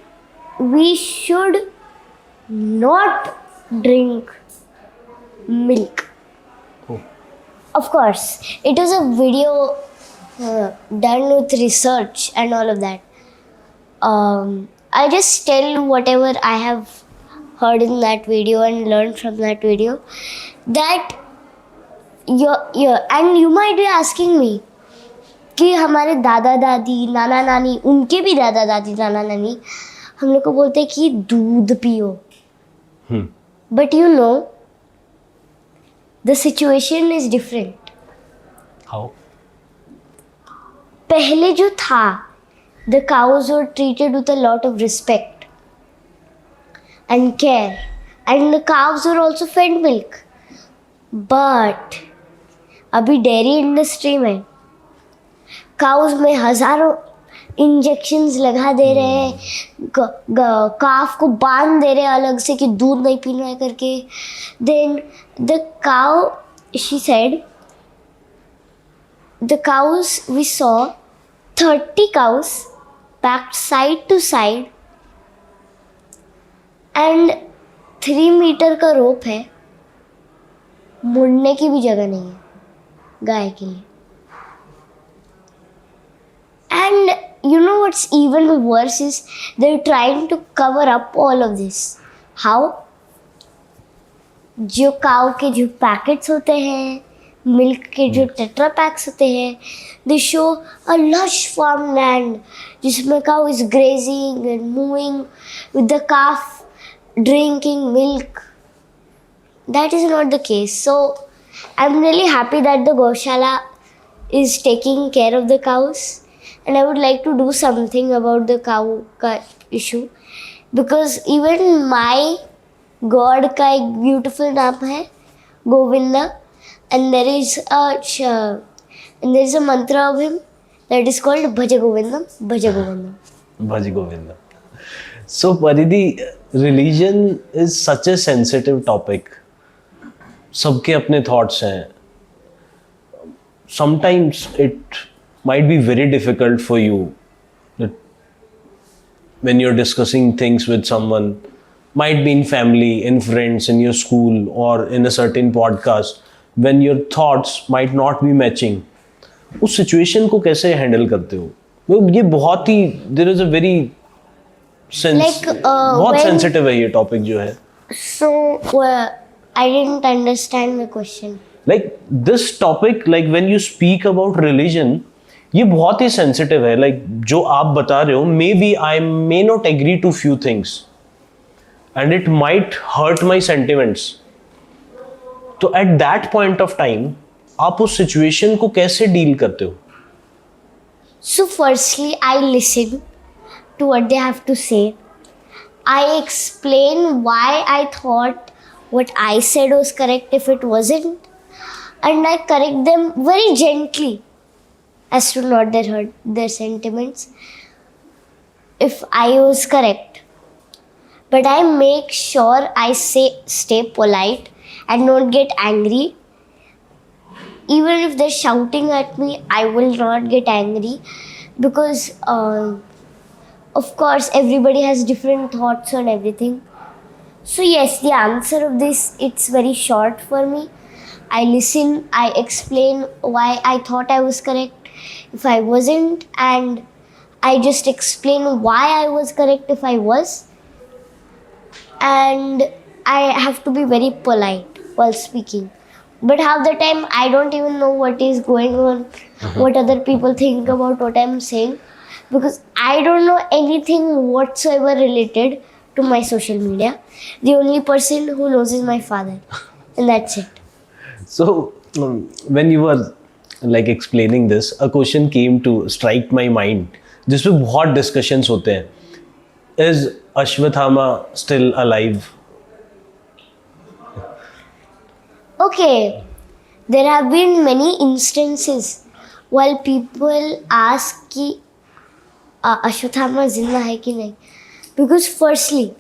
[SPEAKER 2] we should not drink milk.
[SPEAKER 1] Oh.
[SPEAKER 2] Of course, it was a video done with research and all of that. I just tell whatever I have heard in that video and learned from that video. That and you might be asking me कि हमारे दादा दादी नाना नानी उनके भी दादा दादी नाना नानी हम लोग को बोलते हैं कि दूध पियो. But you know, the situation is different.
[SPEAKER 1] How?
[SPEAKER 2] पहले जो था, the cows were treated with a lot of respect and care, and the calves were also fed milk. But अभी डेयरी इंडस्ट्री में काउस में हजारों इंजेक्शंस लगा दे रहे हैं, काफ को बांध दे रहे हैं अलग से कि दूध नहीं पीना है करके. Then the cow, she said, the cows we saw 30 cows packed side to side, and 3 metre का रोप है, मुड़ने की भी जगह नहीं है गाय के लिए. And you know what's even worse is they're trying to cover up all of this. How? जो काउ के जो पैकेट्स होते हैं, मिल्क के जो टेट्रा पैक्स होते हैं, they show a lush farmland जिसमें cow is grazing and moving with the calf drinking milk. That is not the case. So I'm really happy that the Gaushala is taking care of the cows, and I would like to do something about the cow issue, because even my God का एक beautiful नाम है Govinda, and there is a mantra of him that is called Bhaja Govindam, Bhaja Govindam.
[SPEAKER 1] Bhaja Govinda. So Paridhi, religion is such a sensitive topic. सबके अपने thoughts हैं. Sometimes it might be very difficult for you that when you're discussing things with someone, might be in family, in friends, in your school, or in a certain podcast, when your thoughts might not be matching. उस situation को कैसे handle करते हो? ये बहुत ही there is a very बहुत sensitive है ये टॉपिक जो है.
[SPEAKER 2] So, I didn't understand the question.
[SPEAKER 1] Like this topic, like when you speak about religion, ये बहुत ही सेंसिटिव है. लाइक जो आप बता रहे हो, may be I may not agree to few things and it might hurt my sentiments. तो at that point of time आप उस सिचुएशन को कैसे डील करते हो?
[SPEAKER 2] So, firstly, I listen to what they have to say. I explain why I thought what I said was correct if it wasn't, and I correct them very gently as to not hurt their sentiments if I was correct. But I make sure I stay polite and not get angry. Even if they're shouting at me, I will not get angry because, of course, everybody has different thoughts on everything. So yes, the answer of this, it's very short for me. I listen, I explain why I thought I was correct if I wasn't, and I just explain why I was correct if I was. And I have to be very polite while speaking. But half the time, I don't even know what is going on, what other people think about what I'm saying, because I don't know anything whatsoever related to my social media. The only person who knows is my father, and that's it.
[SPEAKER 1] So when you were like explaining this, a question came to strike my mind, जिस पे बहुत discussions होते हैं. Is Ashwathama still alive?
[SPEAKER 2] Okay, there have been many instances while people ask कि अश्वत्थामा जिंदा है कि नहीं, because firstly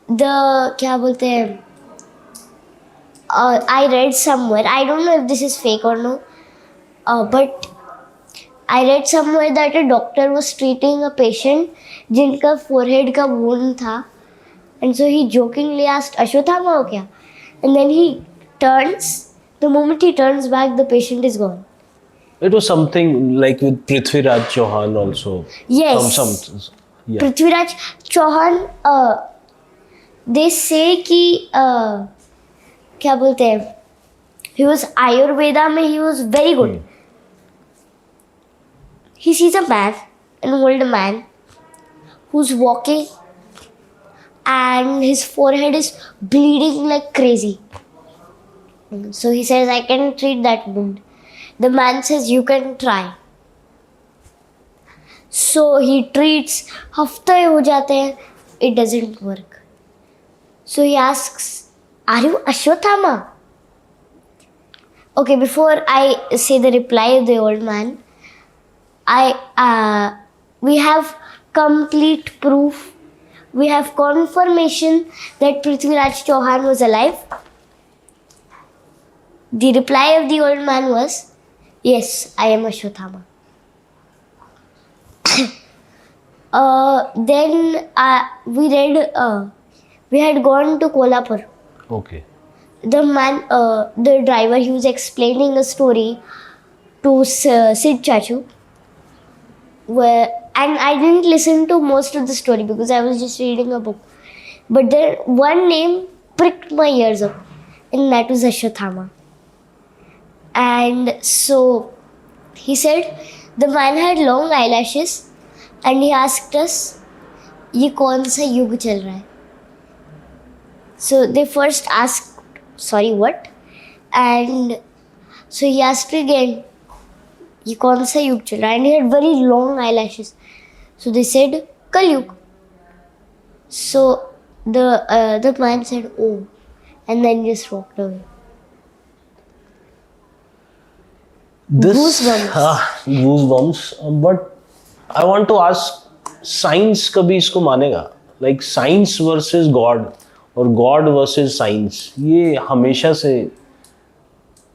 [SPEAKER 2] the क्या बोलते हैं, I read somewhere, I don't know if this is fake or no, but I read somewhere that a doctor was treating a patient जिनका forehead का wound था, and so he jokingly asked Ashwatthama हो क्या, and then he turns, the moment he turns back, the patient is gone.
[SPEAKER 1] It was something like with Prithviraj Chauhan also.
[SPEAKER 2] Yes.
[SPEAKER 1] Yeah.
[SPEAKER 2] Prithviraj Chauhan, they say कि क्या बोलते हैं, he was Ayurveda में, he was very good. He sees a man, an old man, who's walking and his forehead is bleeding like crazy. So he says, I can treat that wound. The man says, you can try. So he treats, हफ्ते हो जाते हैं, it doesn't work. So he asks, are you Ashwathama? Okay, before I say the reply of the old man, we have complete proof. We have confirmation that Prithviraj Chauhan was alive. The reply of the old man was, yes, I am Ashwathama. Then we read, we had gone to Kolhapur.
[SPEAKER 1] Okay.
[SPEAKER 2] The man, the driver, he was explaining a story to Sid Chachu. And I didn't listen to most of the story because I was just reading a book. But then one name pricked my ears up, and that was Ashwathama. And so he said the man had long eyelashes and he asked us, ये कौन सा युग चल रहा है? So they first asked, sorry, what? And so he asked again, ये कौन सा युग चल रहा है? And he had very long eyelashes. So they said, Kalyug. So the man said, oh, and then just walked away.
[SPEAKER 1] Goosebumps. But I want to ask, science कभी इसको मानेगा? Like science versus God और God versus science, ये हमेशा से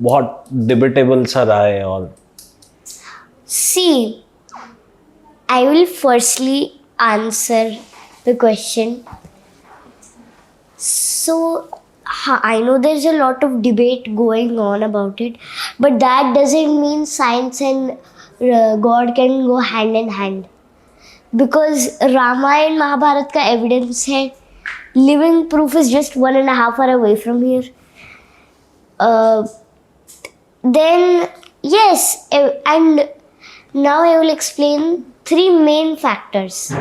[SPEAKER 1] बहुत debatable सा रहा है. और
[SPEAKER 2] See, I will firstly answer the question. So, I know there's a lot of debate going on about it, But that doesn't mean science and God can go hand in hand. Because Ramayana Mahabharat का evidence है, living proof is just 1.5 hours away from here. Then yes, and now I will explain 3 main factors.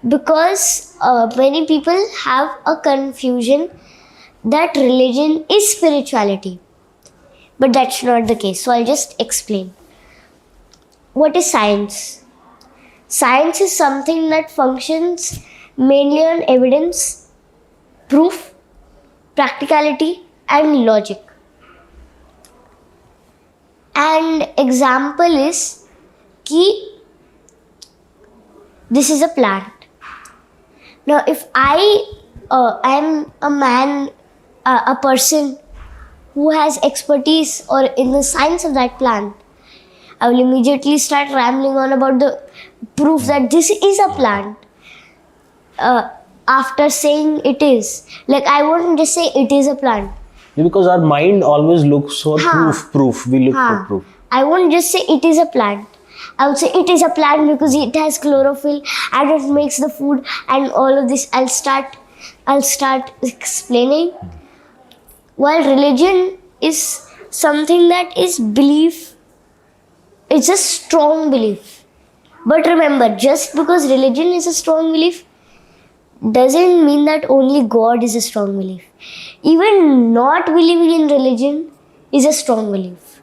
[SPEAKER 2] Because many people have a confusion that religion is spirituality, but that's not the case. So I'll just explain. What is science? Science is something that functions mainly on evidence, proof, practicality, and logic. And example is कि this is a plant. Now, if I am a man, a person who has expertise or in the science of that plant, I will immediately start rambling on about the proof that this is a plant. After saying it is, like I won't just say it is a plant.
[SPEAKER 1] Because our mind always looks for
[SPEAKER 2] हाँ.
[SPEAKER 1] proof. We look for proof.
[SPEAKER 2] I won't just say it is a plant. I would say it is a plant because it has chlorophyll and it makes the food and all of this. I'll start explaining. While religion is something that is belief, it's a strong belief. But remember, just because religion is a strong belief doesn't mean that only God is a strong belief. Even not believing in religion is a strong belief.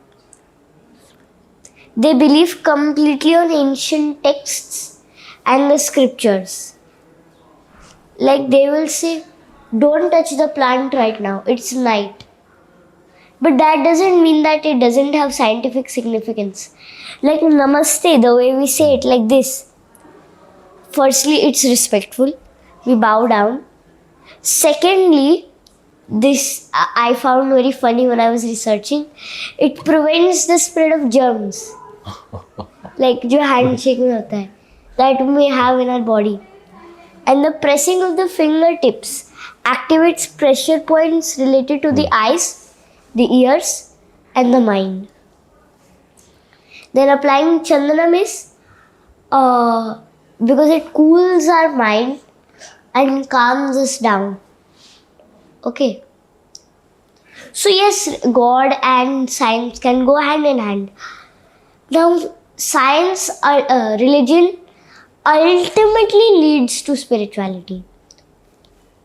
[SPEAKER 2] They believe completely on ancient texts and the scriptures. Like they will say, don't touch the plant right now, it's night. But that doesn't mean that it doesn't have scientific significance. Like namaste, the way we say it like this. Firstly, it's respectful. We bow down. Secondly, this I found very funny when I was researching. It prevents the spread of germs. Like जो handshake में होता है, that we may have in our body. And the pressing of the fingertips activates pressure points related to the eyes, the ears, and the mind. Then applying chandanam is because it cools our mind and calms us down. Okay. So yes, God and science can go hand in hand. Now, science, religion ultimately leads to spirituality.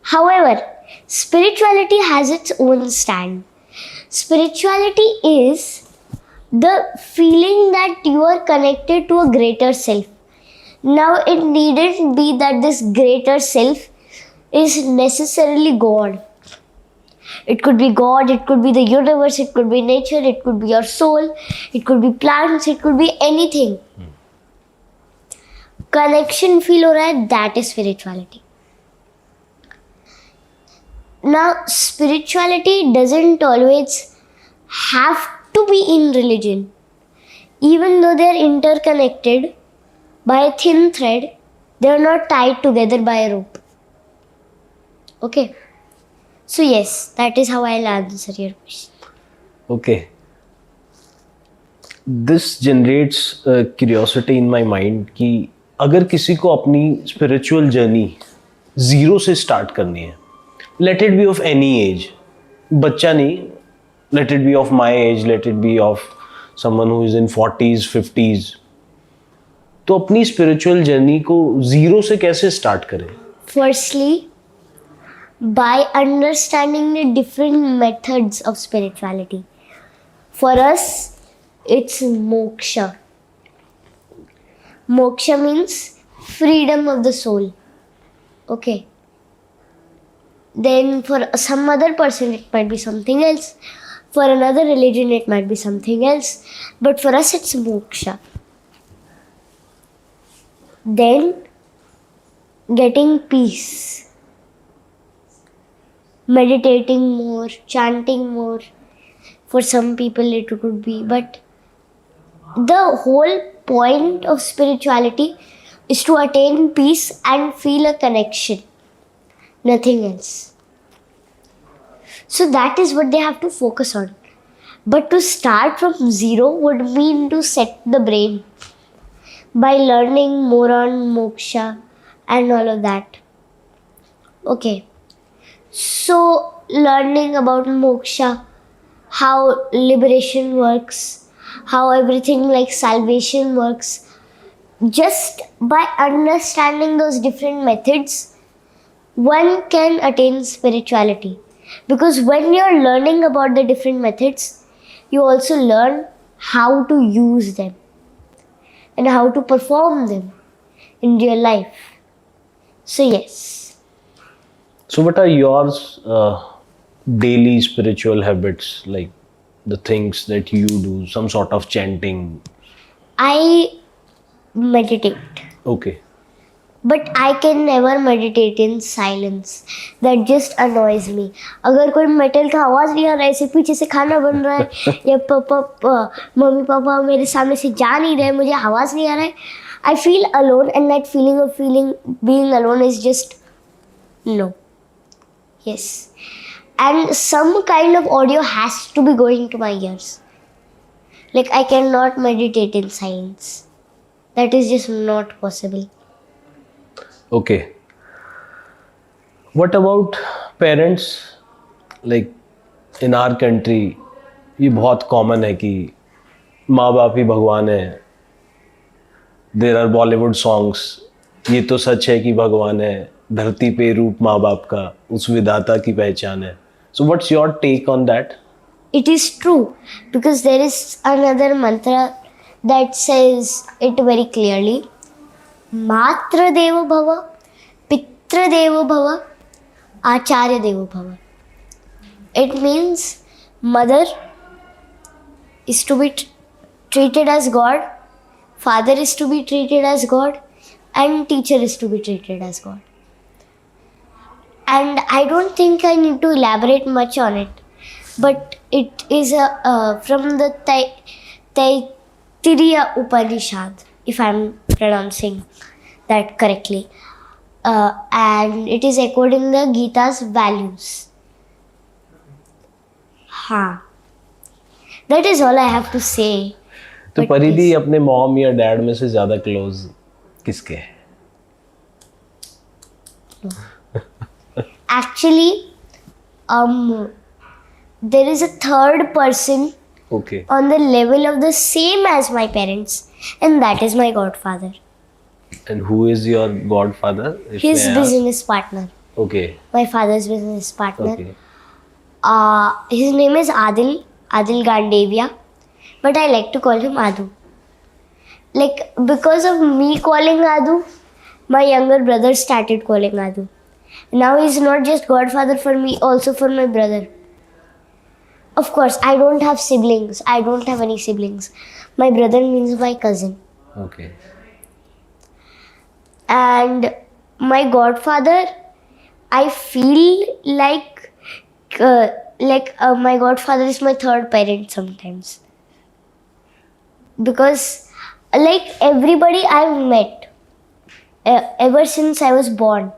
[SPEAKER 2] However, spirituality has its own stand. Spirituality is the feeling that you are connected to a greater self. Now, it needn't be that this greater self is necessarily God. It could be God, it could be the universe, it could be nature, it could be your soul, it could be plants, it could be anything. Connection feel हो रहा है, that is spirituality. Now, spirituality doesn't always have to be in religion. Even though they are interconnected by a thin thread, they are not tied together by a rope. Okay. So yes, that is how I'll answer your question.
[SPEAKER 1] Okay. This generates curiosity in my mind कि अगर किसी को अपनी spiritual journey zero से start करनी है, let it be of any age, बच्चा नहीं, let it be of my age, let it be of someone who is in 40s, 50s, तो अपनी spiritual journey को zero से कैसे start करें?
[SPEAKER 2] Firstly, by understanding the different methods of spirituality. For us, it's moksha. Moksha means freedom of the soul. Okay. Then for some other person, it might be something else. For another religion, it might be something else. But for us, it's moksha. Then, getting peace. Meditating more, chanting more. For some people it could be, but the whole point of spirituality is to attain peace and feel a connection. Nothing else. So that is what they have to focus on. But to start from zero would mean to set the brain by learning more on moksha and all of that. Okay, so learning about moksha, how liberation works, how everything like salvation works, just by understanding those different methods, one can attain spirituality. Because when you're learning about the different methods, you also learn how to use them and how to perform them in real life. So, yes.
[SPEAKER 1] So, what are your daily spiritual habits, like the things that you do, some sort of chanting?
[SPEAKER 2] I meditate,
[SPEAKER 1] Okay.
[SPEAKER 2] but I can never meditate in silence. That just annoys me. अगर कोई metal का आवाज़ नहीं आ रहा है, ऐसे पीछे से खाना बन रहा है या मम्मी पापा मेरे सामने से जा नहीं रहे, मुझे आवाज़ नहीं आ रहा है, I feel alone, and that feeling of being alone is just no. Yes. And some kind of audio has to be going to my ears. Like I cannot meditate in silence. That is just not possible.
[SPEAKER 1] Okay. What about parents? Like in our country, ये बहुत common है कि माँ बाप ही भगवान है. There are Bollywood songs, ये तो सच है कि भगवान है, धरती पे रूप माँ बाप का, उस विधाता की पहचान है. So what's your take on that?
[SPEAKER 2] It is true because there is another mantra that says it very clearly. Matra Devo Bhava, Pitra Devo Bhava, Acharya Devo Bhava. It means mother is to be treated as God, father is to be treated as God, and teacher is to be treated as God. And I don't think I need to elaborate much on it, but it is from the Taittiriya Upanishad, if I'm pronouncing that correctly. And it is according to Gita's values. हाँ, that is all I have to say.
[SPEAKER 1] तो
[SPEAKER 2] But
[SPEAKER 1] परिधि
[SPEAKER 2] yes.
[SPEAKER 1] अपने mom या dad में से ज्यादा close किसके है?
[SPEAKER 2] Actually, there is a third person
[SPEAKER 1] Okay.
[SPEAKER 2] on the level of the same as my parents, and that is my godfather.
[SPEAKER 1] And who is your godfather? if
[SPEAKER 2] His
[SPEAKER 1] may I ask?
[SPEAKER 2] business partner.
[SPEAKER 1] Okay.
[SPEAKER 2] My father's business partner.
[SPEAKER 1] Okay.
[SPEAKER 2] His name is Adil Gandevia, but I like to call him Adu. Like, because of me calling Adu, my younger brother started calling Adu. Now he's not just godfather for me, also for my brother. Of course, I don't have siblings. I don't have any siblings. My brother means my cousin.
[SPEAKER 1] Okay.
[SPEAKER 2] And my godfather, I feel like my godfather is my third parent sometimes, because like everybody I've met ever since I was born,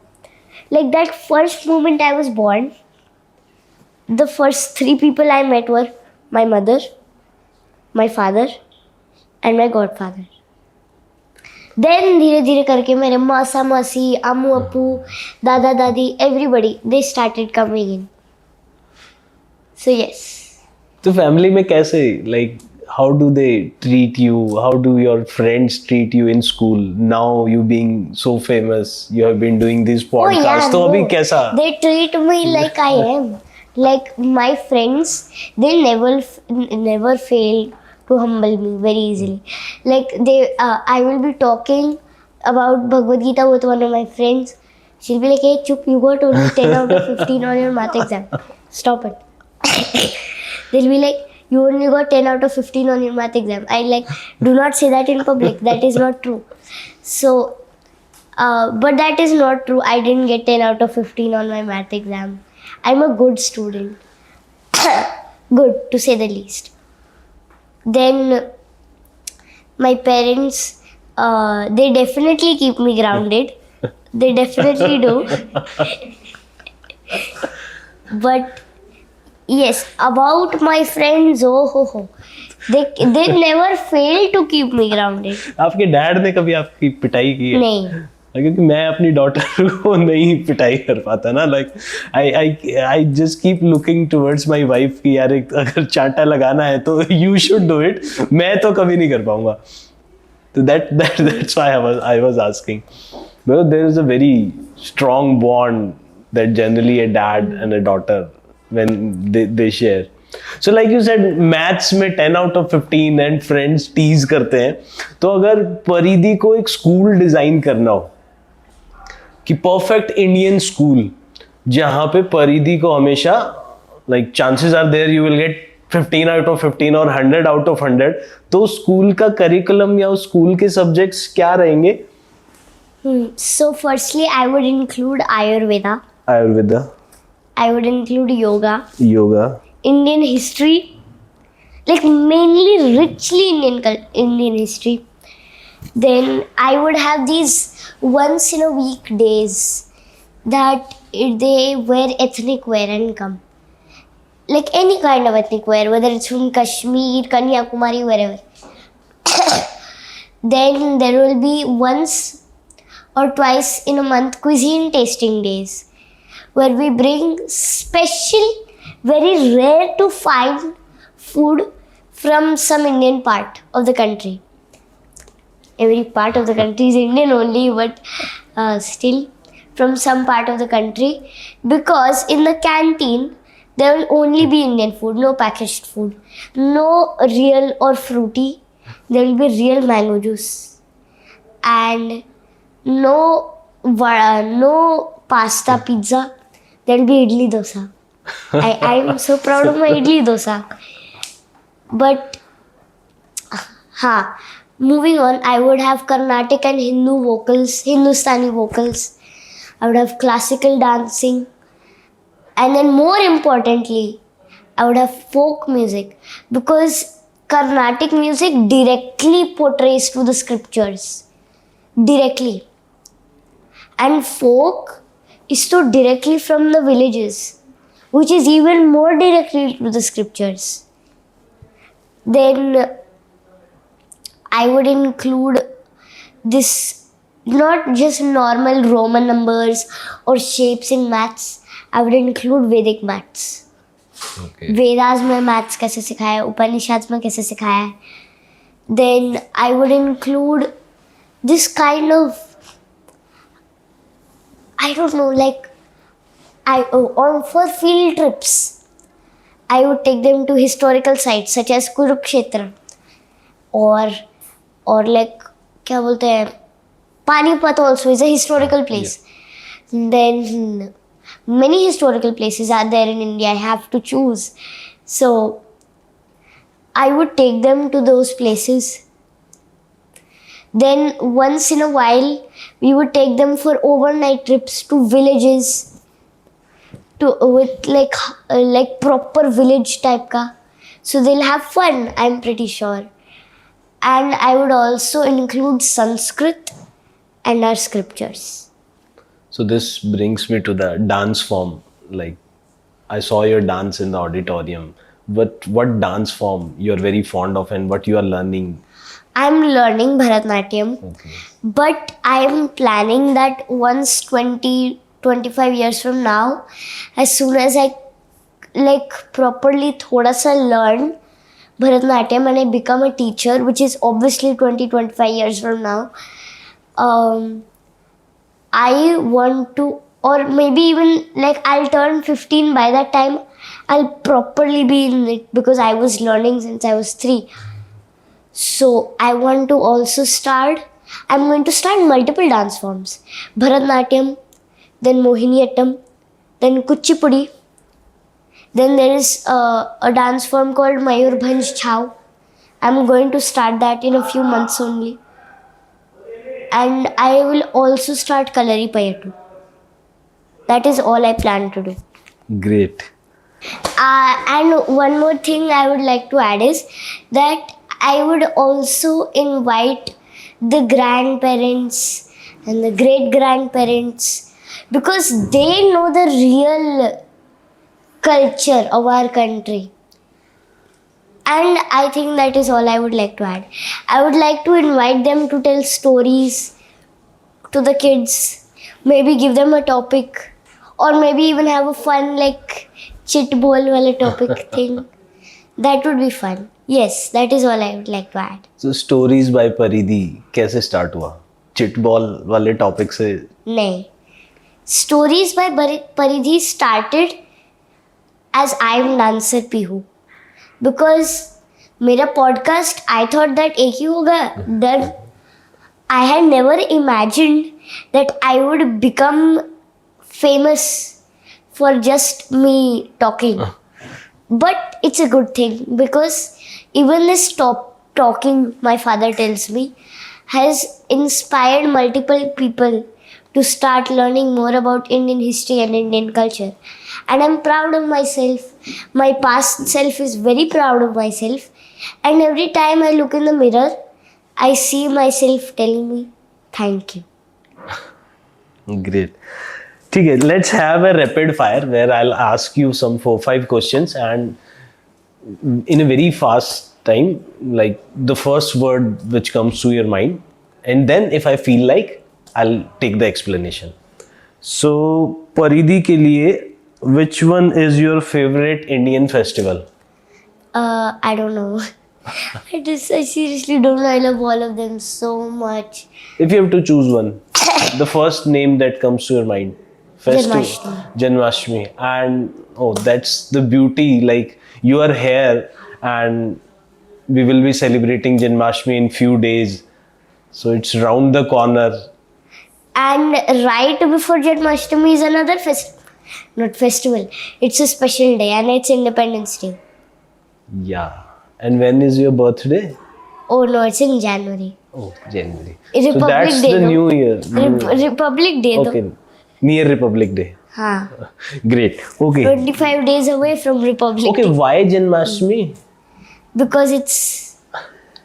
[SPEAKER 2] like that first moment I was born, the first three people I met were my mother, my father, and my godfather. Then धीरे धीरे करके मेरे मासा मासी, अम्मू अप्पू, दादा दादी, everybody they started coming in. So yes.
[SPEAKER 1] तो family में कैसे, like how do they treat you? How do your friends treat you in school? Now you being so famous, you have been doing these podcasts. तो अभी कैसा?
[SPEAKER 2] They treat me like I am. Like my friends, they never fail to humble me very easily. Like I will be talking about Bhagavad Gita with one of my friends. She'll be like, "Hey, chup, you got only 10 out of 15 on your math exam. Stop it." They'll be like, "You only got 10 out of 15 on your math exam." I like, do not say that in public. That is not true. So, but that is not true. I didn't get 10 out of 15 on my math exam. I'm a good student. Good, to say the least. Then my parents, they definitely keep me grounded. They definitely do. But Yes, about my friends, oh. They never fail to keep me grounded.
[SPEAKER 1] आपके dad ने कभी आपकी पिटाई की है?
[SPEAKER 2] नहीं.
[SPEAKER 1] क्योंकि मैं अपनी डॉटर को नहीं पिटाई कर पाता ना, like I just keep looking towards my wife कि यार अगर चांटा लगाना है तो यू शुड डू इट, मैं तो कभी नहीं कर पाऊंगा. तो that's why I was asking. Because there is a very strong bond that generally a dad and a daughter when they share. So like you said, maths में 10 out of 15 and friends tease करते हैं. तो अगर परिधि को एक school design करना हो कि परफेक्ट इंडियन स्कूल जहाँ पे परिधि को हमेशा like chances are there you will get 15 out of 15 और 100 out of 100, तो स्कूल का करिकुलम या उस स्कूल के सब्जेक्ट्स क्या रहेंगे?
[SPEAKER 2] So firstly, I would include Ayurveda. I would include yoga. Indian history, like mainly richly Indian history. Then I would have these once in a week days that they wear ethnic wear and come. Like any kind of ethnic wear, whether it's from Kashmir, Kanyakumari, wherever. Then there will be once or twice in a month cuisine tasting days, where we bring special, very rare to find food from some Indian part of the country. Every part of the country is Indian only, but still from some part of the country, because in the canteen there will only be Indian food, no packaged food, no real or fruity. There will be real mango juice and no pasta, pizza. There will be idli dosa. I'm so proud of my idli dosa. But moving on, I would have Carnatic and Hindustani vocals. I would have classical dancing. And then more importantly, I would have folk music, because Carnatic music directly portrays to the scriptures. Directly. And folk is so directly from the villages, which is even more directly to the scriptures. Then I would include this, not just normal Roman numbers or shapes in maths. I would include Vedic maths.
[SPEAKER 1] Okay.
[SPEAKER 2] Vedas में maths कैसे सिखाया है, उपनिषद में कैसे सिखाया है. Then I would include this kind of, I don't know, like for field trips, I would take them to historical sites such as Kurukshetra or like क्या बोलते हैं, Panipat also is a historical place. Then many historical places are there in India. I have to choose. So I would take them to those places. Then once in a while, we would take them for overnight trips to villages, with like proper village type ka. So they'll have fun, I'm pretty sure. And I would also include Sanskrit and our scriptures.
[SPEAKER 1] So this brings me to the dance form. Like I saw your dance in the auditorium. What dance form you're very fond of and what you are learning?
[SPEAKER 2] I'm learning Bharatanatyam.
[SPEAKER 1] Okay.
[SPEAKER 2] But I'm planning that once 20-25 years from now, as soon as I like properly thoda sa learn Bharatanatyam and I become a teacher, which is obviously 20-25 years from now, I want to, or maybe even like I'll turn 15 by that time, I'll properly be in it, because I was learning since I was 3. So I want to also I'm going to start multiple dance forms. Bharatanatyam, then Mohiniyattam, then Kuchipudi. Then there is a dance form called Mayurbhanj Chhau. I'm going to start that in a few months only. And I will also start Kalaripayattu. That is all I plan to do.
[SPEAKER 1] Great.
[SPEAKER 2] And one more thing I would like to add is that I would also invite the grandparents and the great grandparents, because they know the real culture of our country. And I think that is all I would like to add. I would like to invite them to tell stories to the kids, maybe give them a topic, or maybe even have a fun like chit bol wala topic thing. That would be fun. Yes, that is all I would like to add.
[SPEAKER 1] So stories by Paridhi कैसे start हुआ? चिटबॉल वाले topic से?
[SPEAKER 2] नहीं. Stories by Paridhi started as I am dancer Pihu. Because मेरा podcast I thought that एक ही होगा. Then I had never imagined that I would become famous for just me talking. But it's a good thing because even this talking, my father tells me, has inspired multiple people to start learning more about Indian history and Indian culture. And I'm proud of myself. My past self is very proud of myself. And every time I look in the mirror, I see myself telling me, thank you.
[SPEAKER 1] Great. ठीक है, let's have a rapid fire where I'll ask you some 4-5 questions and in a very fast time, like the first word which comes to your mind, and then if I feel like, I'll take the explanation. So, Paridhi के लिए, which one is your favorite Indian festival?
[SPEAKER 2] I don't know. I seriously don't know. I love all of them so much.
[SPEAKER 1] If you have to choose one, the first name that comes to your mind. Festival. Janmashtami. And oh, that's the beauty. Like you are here, and we will be celebrating Janmashtami in few days. So it's round the corner.
[SPEAKER 2] And right before Janmashtami is another not festival. It's a special day, and it's Independence Day.
[SPEAKER 1] Yeah. And when is your birthday?
[SPEAKER 2] Oh no, it's in January.
[SPEAKER 1] Oh, January.
[SPEAKER 2] Republic
[SPEAKER 1] so that's
[SPEAKER 2] Day,
[SPEAKER 1] the
[SPEAKER 2] no?
[SPEAKER 1] New Year.
[SPEAKER 2] Republic Day.
[SPEAKER 1] Okay. Near Republic Day.
[SPEAKER 2] Haan.
[SPEAKER 1] Great. Okay.
[SPEAKER 2] 25 days away from Republic
[SPEAKER 1] Okay,
[SPEAKER 2] Day.
[SPEAKER 1] why Janmashtami?
[SPEAKER 2] Because it's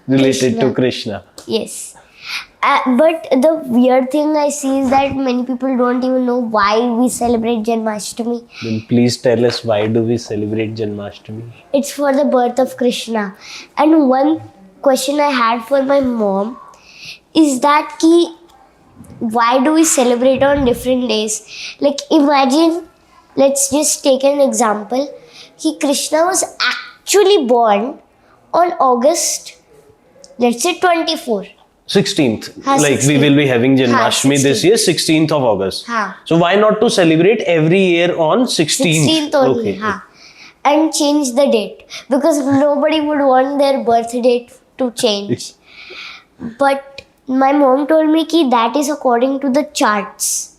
[SPEAKER 1] Related to Krishna.
[SPEAKER 2] Yes. But the weird thing I see is that many people don't even know why we celebrate Janmashtami.
[SPEAKER 1] Then please tell us, why do we celebrate Janmashtami?
[SPEAKER 2] It's for the birth of Krishna. And one question I had for my mom is that why do we celebrate on different days? Like imagine, let's just take an example. Krishna was actually born on August, let's say 24.
[SPEAKER 1] 16th.
[SPEAKER 2] Haan,
[SPEAKER 1] Like
[SPEAKER 2] 16th.
[SPEAKER 1] we will be having Janmashtami
[SPEAKER 2] 16th.
[SPEAKER 1] this year, 16th of August.
[SPEAKER 2] Haan.
[SPEAKER 1] So why not to celebrate every year on 16th?
[SPEAKER 2] 16th only,
[SPEAKER 1] Okay.
[SPEAKER 2] haan. And change the date because nobody would want their birth date to change. But my mom told me that is according to the charts.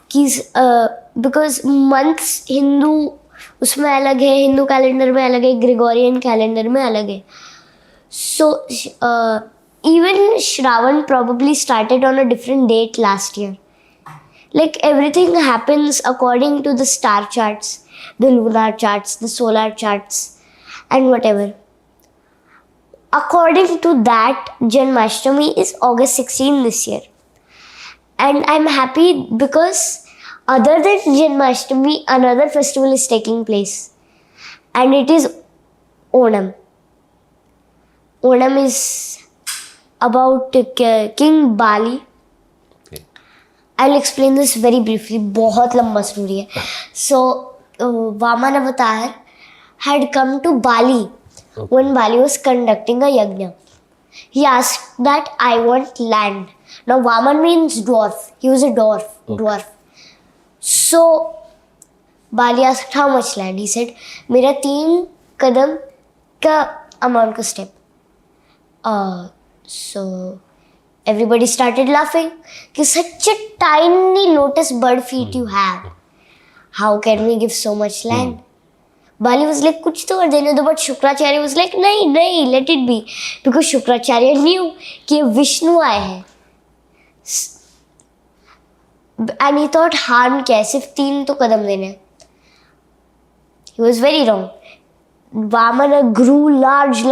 [SPEAKER 2] Because months Hindu उसमें अलग है, Hindu calendar में अलग है, Gregorian calendar में अलग है. So even Shravan probably started on a different date last year. Like everything happens according to the star charts, the lunar charts, the solar charts, and whatever. According to that, Janmashtami is August 16 this year. And I'm happy because other than Janmashtami, another festival is taking place. And it is Onam. Onam is about King Bali.
[SPEAKER 1] Okay.
[SPEAKER 2] I'll explain this very briefly. बहुत लंबा story है. So Vaman Avatar had come to Bali when Bali was conducting a yajna. He asked that I want land. Now Vaman means dwarf. He was a dwarf.
[SPEAKER 1] Okay.
[SPEAKER 2] Dwarf. So Bali asked how much land. He said मेरा 3 कदम का amount का step. So everybody started laughing. Such a tiny lotus bud feet you have. How can we give so much land? Bali was like, कुछ तो कर देने दो. But Shukracharya was like, नहीं, let it be. Because Shukracharya knew कि Vishnu आए हैं. And he thought, harm क्या है? सिर्फ 3 तो कदम देने. He was very wrong. Vamana grew large.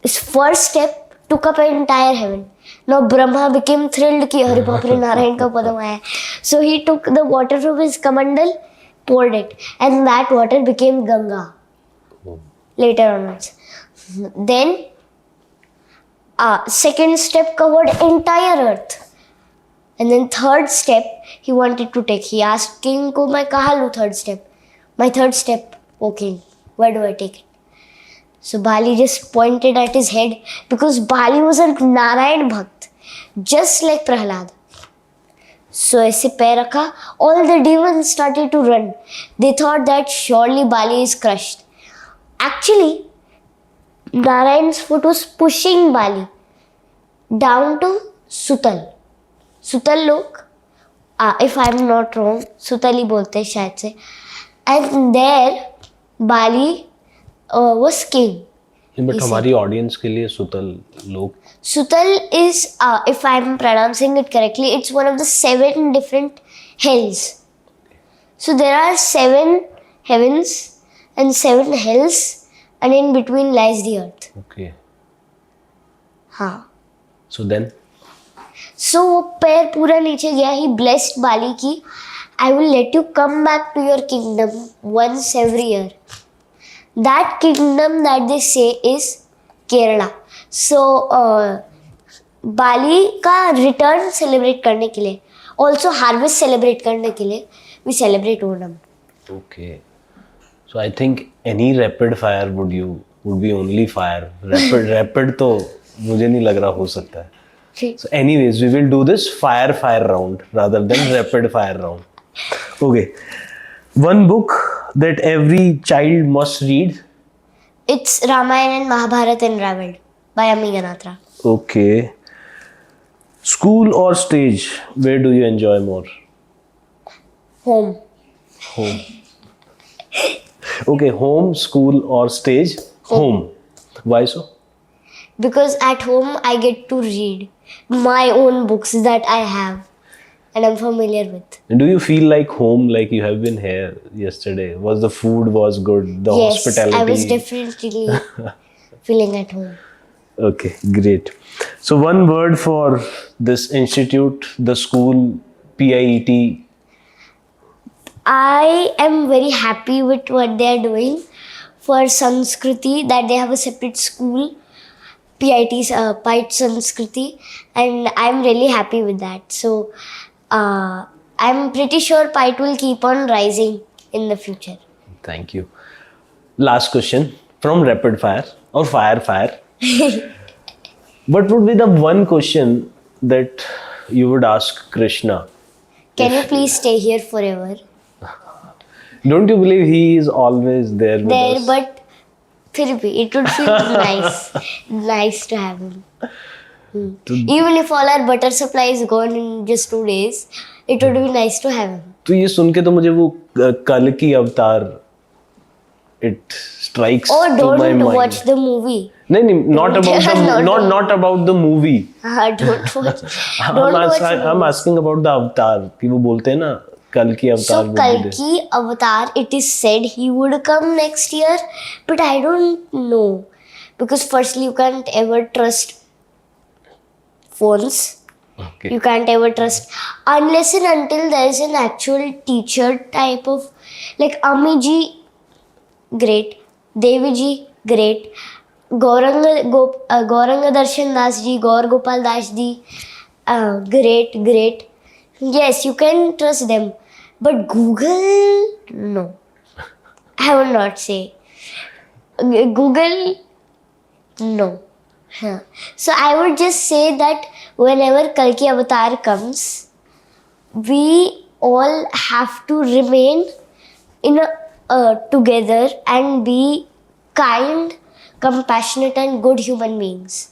[SPEAKER 2] His first step took up an entire heaven. Now Brahma became thrilled कि अरे बाप रे नारायण का पदम आया. So he took the water from his kamandal poured it, and that water became Ganga. Later onwards. Then, second step covered entire earth. And then third step he wanted to take. He asked king ko main kahan lu third step? My third step, O king, where do I take it? So Bali just pointed at his head because Bali was a Narayan Bhakt, just like Prahlad. So ऐसे पैर रखा, all the demons started to run. They thought that surely Bali is crushed. Actually, Narayan's foot was pushing Bali down to Sutal. Sutal लोग, if I'm not wrong, Sutal ही बोलते हैं शायद से. And there, Bali was king.
[SPEAKER 1] But हमारी audience के लिए सुतल लोग
[SPEAKER 2] Sutal is, if I'm pronouncing it correctly, it's one of the 7 different hells. So there are 7 heavens and 7 hells, and in between lies the earth.
[SPEAKER 1] Okay
[SPEAKER 2] हाँ.
[SPEAKER 1] So then
[SPEAKER 2] So वो पैर पूरा नीचे गया. He blessed Bali की, I will let you come back to your kingdom once every year. That kingdom that they say is Kerala. So Bali का return celebrate करने के लिए, also harvest celebrate करने के लिए, we celebrate Onam.
[SPEAKER 1] Okay so I think any rapid fire would be only fire. Rapid तो मुझे नहीं लग रहा हो सकता है. So anyways, we will do this fire round rather than rapid fire round. Okay. One book that every child must read.
[SPEAKER 2] It's Ramayana and Mahabharata unraveled by Ami Ganatra.
[SPEAKER 1] Okay. School or stage? Where do you enjoy more?
[SPEAKER 2] Home.
[SPEAKER 1] Home. Okay, home, school or stage? Home. Why so?
[SPEAKER 2] Because at home I get to read my own books that I have and I'm familiar with.
[SPEAKER 1] And do you feel like home, like you have been here yesterday? Was the food was good? The
[SPEAKER 2] Yes,
[SPEAKER 1] hospitality?
[SPEAKER 2] I was definitely feeling at home.
[SPEAKER 1] Okay, great. So one word for this institute, the school, PIET.
[SPEAKER 2] I am very happy with what they are doing for Sanskriti, that they have a separate school, PIT Sanskriti, and I'm really happy with that. So I'm pretty sure PIT will keep on rising in the future.
[SPEAKER 1] Thank you. Last question from rapid fire or fire. What would be the one question that you would ask Krishna?
[SPEAKER 2] Can you please stay here forever?
[SPEAKER 1] Don't you believe he is always there with
[SPEAKER 2] There,
[SPEAKER 1] us?
[SPEAKER 2] but फिर भी it would feel nice to have him. Even if all our butter supply is gone in just 2 days, it would be nice to have him.
[SPEAKER 1] तो ये सुन के तो मुझे वो कल की अवतार it strikes
[SPEAKER 2] Oh,
[SPEAKER 1] to my
[SPEAKER 2] don't
[SPEAKER 1] mind.
[SPEAKER 2] watch the movie.
[SPEAKER 1] नहीं, not about the not about the movie.
[SPEAKER 2] Don't watch. Don't watch.
[SPEAKER 1] I'm asking about the avatar. कि वो बोलते हैं ना कल की
[SPEAKER 2] So
[SPEAKER 1] अवतार.
[SPEAKER 2] Kalki Avatar, it is said he would come next year, but I don't know, because firstly you can't ever trust phones.
[SPEAKER 1] Okay.
[SPEAKER 2] You can't ever trust unless and until there is an actual teacher type of, like Amiji, great, Deviji, great, Gauranga Darshan Das ji, Gaur Gopal Das ji, great. Yes, you can trust them, but Google, no. I would not say. Google, no. Huh. So I would just say that whenever Kalki Avatar comes, we all have to remain in together and be kind, compassionate and good human beings.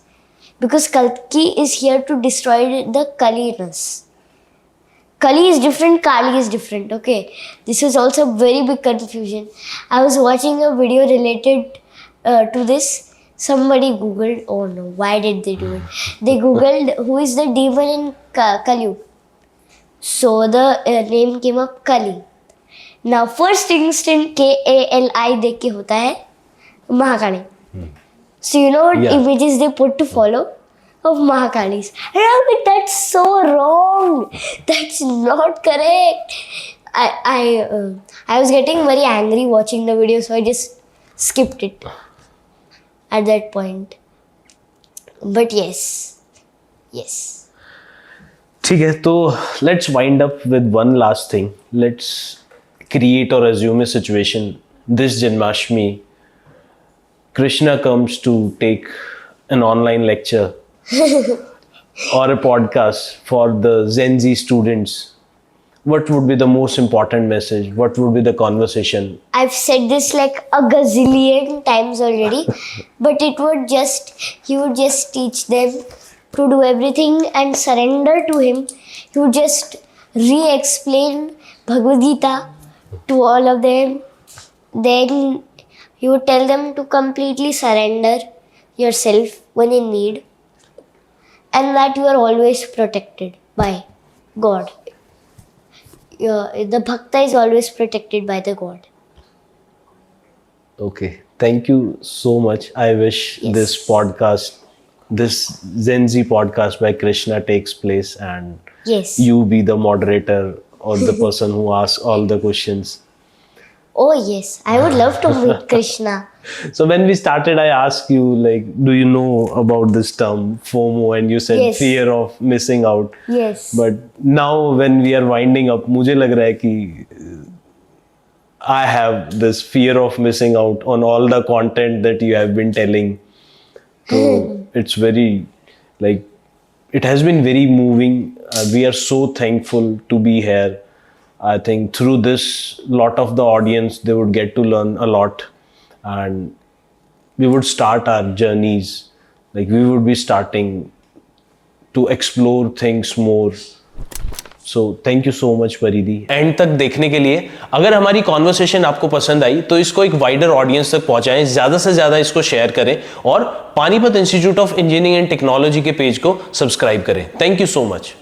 [SPEAKER 2] Because Kalki is here to destroy the Kaliness. Kali is different, Kali is different, okay? This is also very big confusion. I was watching a video related to this. Somebody googled, oh no, why did they do it? They googled who is the demon in Kali. So the name came up Kali. Now first instant Kali देख के होता है Mahakali. So you know what images they put to follow of Mahakalis. And I'm like, that's so wrong. That's not correct. I was getting very angry watching the video, so I just skipped it at that point. But yes.
[SPEAKER 1] ठीक है, तो let's wind up with one last thing. Let's create or assume a situation. This Janmashtami, Krishna comes to take an online lecture or a podcast for the Gen Z students. What would be the most important message? What would be the conversation?
[SPEAKER 2] I've said this like a gazillion times already, but he would just teach them to do everything and surrender to him. He would just re-explain Bhagavad Gita to all of them. Then he would tell them to completely surrender yourself when in need, and that you are always protected by God. The Bhakta is always protected by the God.
[SPEAKER 1] Okay, thank you so much. I wish this podcast, this Gen Z podcast by Krishna takes place, and
[SPEAKER 2] Yes.
[SPEAKER 1] you be the moderator or the person who asks all the questions.
[SPEAKER 2] Oh yes, I would love to meet Krishna.
[SPEAKER 1] So when we started, I asked you, like, do you know about this term FOMO? And you said
[SPEAKER 2] Yes.
[SPEAKER 1] fear of missing out.
[SPEAKER 2] Yes.
[SPEAKER 1] But now when we are winding up, मुझे लग रहा है कि I have this fear of missing out on all the content that you have been telling. So it's very, like, it has been very moving. We are so thankful to be here. I think through this, lot of the audience, they would get to learn a lot, and we would start our journeys. Like, we would be starting to explore things more. So thank you so much, Paridhi. And तक देखने के लिए, अगर हमारी conversation आपको पसंद आई तो इसको एक वाइडर ऑडियंस तक पहुंचाएं, ज़्यादा से ज़्यादा इसको शेयर करें और Panipat institute of engineering and technology के पेज को सब्सक्राइब करें. Thank you so much.